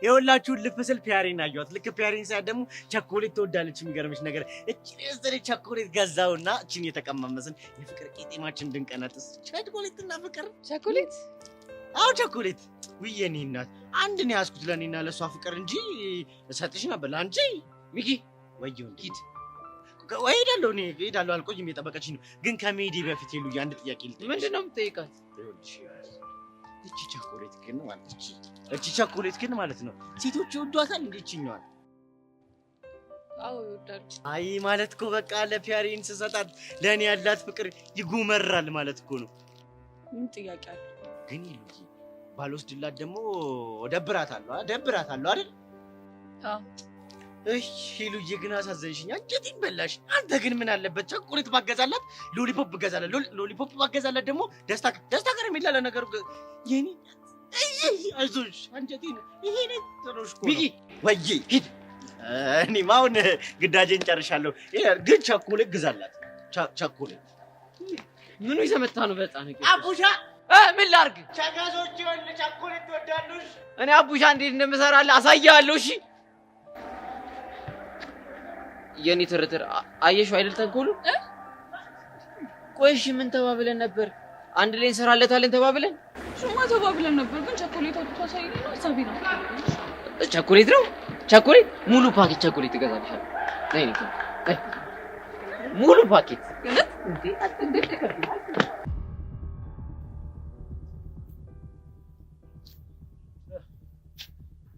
Speaker 2: የሁላችሁን ልብ ስል ፒያሪን አየኋት። ልክ ፒያሪን ሳያት ደግሞ ቸኮሌት ትወዳለች። የሚገርምሽ ነገር እቺን የዘለ ቸኮሌት ገዛውና እቺን የተቀማመስን የፍቅር ቄጤማችን እንድንቀነጥስ ቸኮሌትና ፍቅር
Speaker 5: ቸኮሌት።
Speaker 2: አዎ ቸኮሌት። ውይ የኔ እናት አንድ ነው ያዝኩት ለኔና ለሷ ፍቅር እንጂ እሰጥሽ ነበር አንቺ ሚኪ። ወይዬው ሂድ ወይ ሄዳለሁ እኔ ሄዳለሁ። አልቆይም እየጠበቀችኝ ነው። ግን ከሜዲ በፊት ይሉኝ አንድ ጥያቄ ልጠይቅሽ።
Speaker 12: ምንድነው የምትጠይቃት?
Speaker 2: እቺ ቸኮሌት ግን ማለት እቺ ቸኮሌት ግን ማለት ነው ሴቶች ይወዷታል እንዴ? እቺኛዋል?
Speaker 5: አዎ ይወዳሉ።
Speaker 2: አይ ማለት እኮ በቃ ለፒያሪን ስሰጣት ለኔ ያላት ፍቅር ይጉመራል ማለት እኮ ነው።
Speaker 5: ምን ጥያቄ አለ?
Speaker 2: ግን ይሉኝ ባልወስድላት ደግሞ ደብራታለሁ አይደል?
Speaker 5: አዎ
Speaker 2: እሺ ሉዬ ግን አሳዘንሽኝ፣ አንጀቴን በላሽ። አንተ ግን ምን አለበት ቸኮሌት ባገዛላት፣ ሎሊፖፕ ባገዛላት፣ ሎሊፖፕ ባገዛላት ደግሞ ደስታ ከረሜላ ለነገሩ የኔ አይዞሽ አንጀቴን ይሄ ነው ጥሩሽ እኮ ቢጊ ወይዬ ሂድ። እኔማ አሁን ግዳጄን ጨርሻለሁ። ግን ቸኮሌት ግዛላት። ቸኮሌት
Speaker 12: ምኑ ይዘመታ ነው? በጣም
Speaker 2: አቡሻ
Speaker 12: ምን ላድርግ?
Speaker 2: ቸጋዞች ይወል ቸኮሌት ትወዳለሽ?
Speaker 12: እኔ አቡሻ እንዴት እንደምሰራልህ አሳያለሁ። እሺ የኔ ትርትር አየሽው አይደል ተንኮሉ? ቆይ እሺ ምን ተባብለን ነበር? አንድ ላይ እንሰራለታለን ተባብለን?
Speaker 5: እሱማ ተባብለን ነበር፣ ግን ቸኮሌት አታሳይኝ ነው ሀሳቤ ነው።
Speaker 12: ቸኮሌት ነው ቸኮሌት? ሙሉ ፓኬት ቸኮሌት ትገዛልሻለሁ። ነይ ነይ ሙሉ ፓኬት እንዴ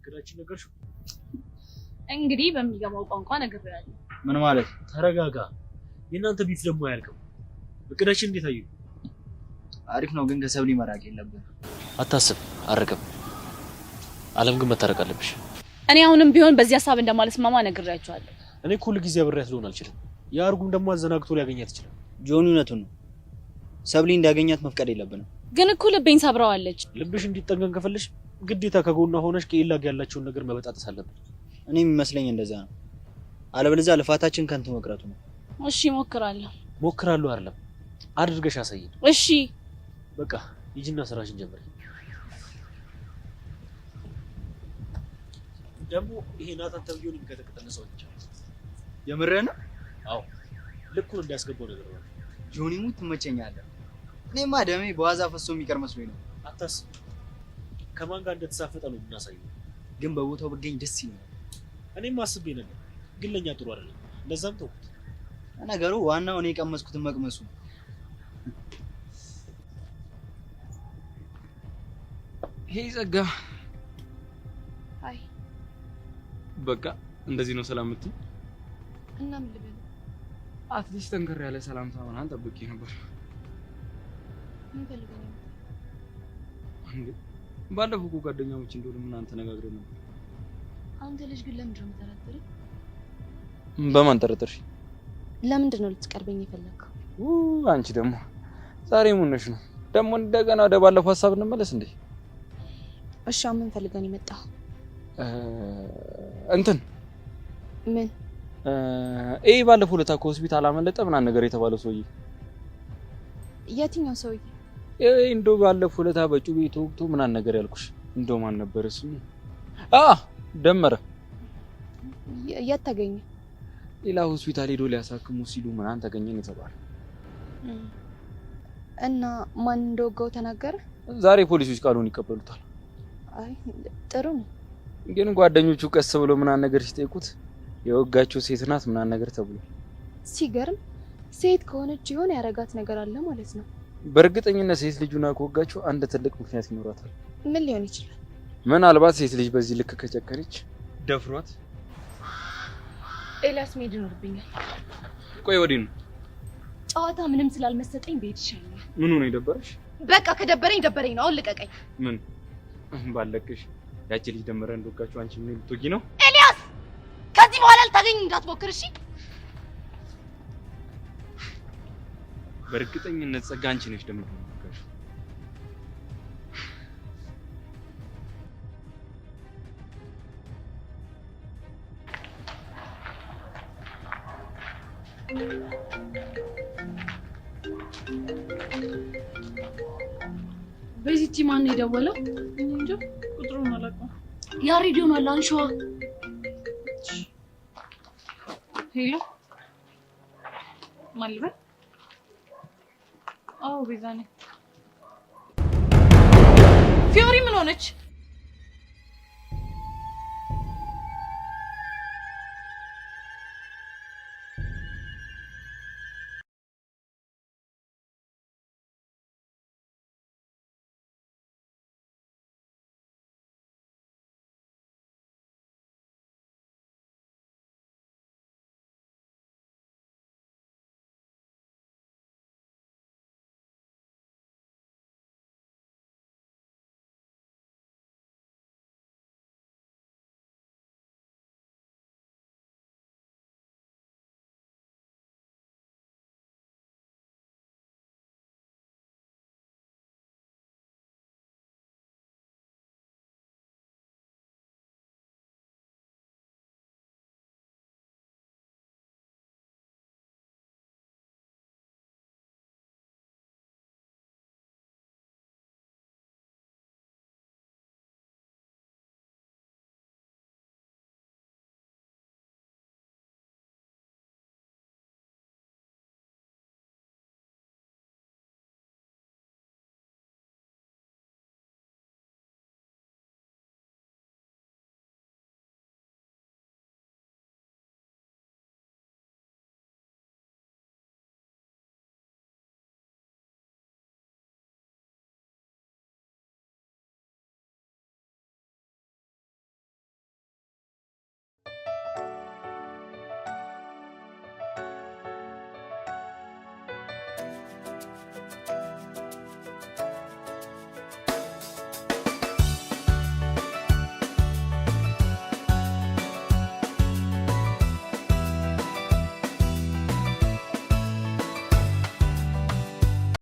Speaker 16: ግዳችን ነገርሽው?
Speaker 5: እንግዲህ በሚገባው ቋንቋ ነግሬያለሁ።
Speaker 3: ምን ማለት?
Speaker 16: ተረጋጋ። የእናንተ ቤት ደግሞ አያልቅም። እቅዳችን እንዴት አየሁ?
Speaker 3: አሪፍ ነው፣ ግን ከሰብሊ መራቅ የለብን።
Speaker 17: አታስብ፣ አርቅም። አለም ግን መታረቅ አለብሽ።
Speaker 5: እኔ አሁንም ቢሆን በዚህ ሀሳብ እንደማልስማማ ነግሬያቸዋለሁ።
Speaker 16: እኔ እኮ ሁሉ ጊዜ አብሬያት ልሆን አልችልም። የአርጉም ደግሞ አዘናግቶ ሊያገኛት ይችላል።
Speaker 3: ጆኒ እውነቱን ነው። ሰብሊ እንዲያገኛት መፍቀድ የለብንም።
Speaker 5: ግን እኮ ልቤን ሰብረዋለች።
Speaker 16: ልብሽ እንዲጠገን ከፈለሽ ግዴታ ከጎኗ ሆነሽ ከኤላ ጋር ያላቸውን ነገር መበጣጠስ አለብን።
Speaker 3: እኔ የሚመስለኝ እንደዛ ነው። አለበለዚያ ልፋታችን ከንቱ መቅረቱ ነው።
Speaker 5: እሺ ሞክራለሁ።
Speaker 16: ሞክራለሁ አይደለም አድርገሽ አሳይኝ።
Speaker 5: እሺ
Speaker 16: በቃ ሂጂና ስራሽን ጀምሪ። ደግሞ ይሄ ናታን ተብዮን የሚቀጠቅጠን ሰው ብቻ
Speaker 3: የምርህ ነው?
Speaker 16: አዎ ልኩን እንዲያስገባው ነገር ነው።
Speaker 3: ጆኒ ሙት ትመቸኛለህ። እኔማ ደሜ በዋዛ ፈሶ የሚቀር መስሎኝ ነው።
Speaker 16: አታስብ፣ ከማን ጋር እንደተሳፈጠ ነው የምናሳየው።
Speaker 3: ግን በቦታው ብገኝ ደስ ይለኛል።
Speaker 16: እኔም አስቤ ነበር፣ ግን ለኛ ጥሩ አይደለም። ለዛም ተውኩት።
Speaker 3: ነገሩ ዋናው እኔ የቀመስኩትን መቅመሱ።
Speaker 4: ሄይ ጸጋ።
Speaker 10: አይ
Speaker 4: በቃ እንደዚህ ነው ሰላም የምትይ?
Speaker 10: እና ምን ልበል?
Speaker 4: አትሊስት ጠንከር ያለ ሰላምታ ምናምን ጠብቄ ነበር።
Speaker 10: ምን ፈልገህ ነው?
Speaker 4: እንዴ ባለፈው እኮ ጓደኛሞች እንደሆነ ምናምን ተነጋግረን ነበር።
Speaker 10: አንተ ልጅ ግን ለምንድን ነው የምጠረጥርህ?
Speaker 4: በማን ጠረጠርሽ?
Speaker 10: ለምንድን ነው ልትቀርበኝ የፈለግከው?
Speaker 4: አንቺ ደግሞ ዛሬ ሙነሽ ነው ደግሞ እንደገና ወደ ባለፈው ሀሳብ እንመለስ እንዴ?
Speaker 10: እሺ ምን ፈልገህ ነው የመጣው?
Speaker 4: እንትን
Speaker 10: ምን
Speaker 4: ባለፈው ለታ ከሆስፒታል አመለጠ ምናምን ነገር የተባለው ሰውዬ።
Speaker 10: የትኛው ሰውዬ?
Speaker 4: እንደው ባለፈው ለታ በጩቤ ተወግቶ ምናምን ነገር ያልኩሽ እንደው ማን ነበር እሱ? ደመረ።
Speaker 10: የት ተገኘ?
Speaker 7: ሌላ ሆስፒታል ሄዶ ሊያሳክሙ ሲሉ ምናምን ተገኘን የተባለ።
Speaker 10: እና ማን እንደወጋው ተናገረ?
Speaker 7: ዛሬ ፖሊሶች ቃሉን ይቀበሉታል።
Speaker 10: አይ ጥሩ ነው።
Speaker 7: ግን ጓደኞቹ ቀስ ብሎ ምናምን ነገር ሲጠይቁት የወጋቸው ሴት ናት ምናምን ነገር ተብሎ።
Speaker 10: ሲገርም ሴት ከሆነች ይሆን ያረጋት ነገር አለ ማለት ነው።
Speaker 7: በእርግጠኝነት ሴት ልጁና ከወጋቸው አንድ ትልቅ ምክንያት ይኖራታል።
Speaker 10: ምን ሊሆን ይችላል?
Speaker 7: ምናልባት ሴት ልጅ በዚህ ልክ ከጨከነች ደፍሯት።
Speaker 5: ኤልያስ መሄድ ይኖርብኛል።
Speaker 7: ቆይ ወዲህ ነው
Speaker 5: ጨዋታ ምንም ስላልመሰጠኝ ቤት ይሻለኛል።
Speaker 7: ምኑ ነው የደበረሽ?
Speaker 5: በቃ ከደበረኝ ደበረኝ ነው። አሁን ልቀቀኝ።
Speaker 7: ምን ባለቅሽ ያቺ ልጅ ደመረ እንደወጋችሁ አንቺ ምን ልትወጊ ነው?
Speaker 5: ኤልያስ ከዚህ በኋላ ልታገኝ እንዳትሞክር እሺ?
Speaker 7: በእርግጠኝነት ጸጋ አንቺ ነሽ ደመረ እንደወጋችሁ።
Speaker 1: በዚህቺ ማን ነው የደወለው? እንጃ ቁጥሩን አላውቀውም። ያሬድ ይሆናል። አንሺዋ። ሄሎ ማን ልበል? አዎ ቤዛ ነኝ። ፊዮሪ ምን ሆነች?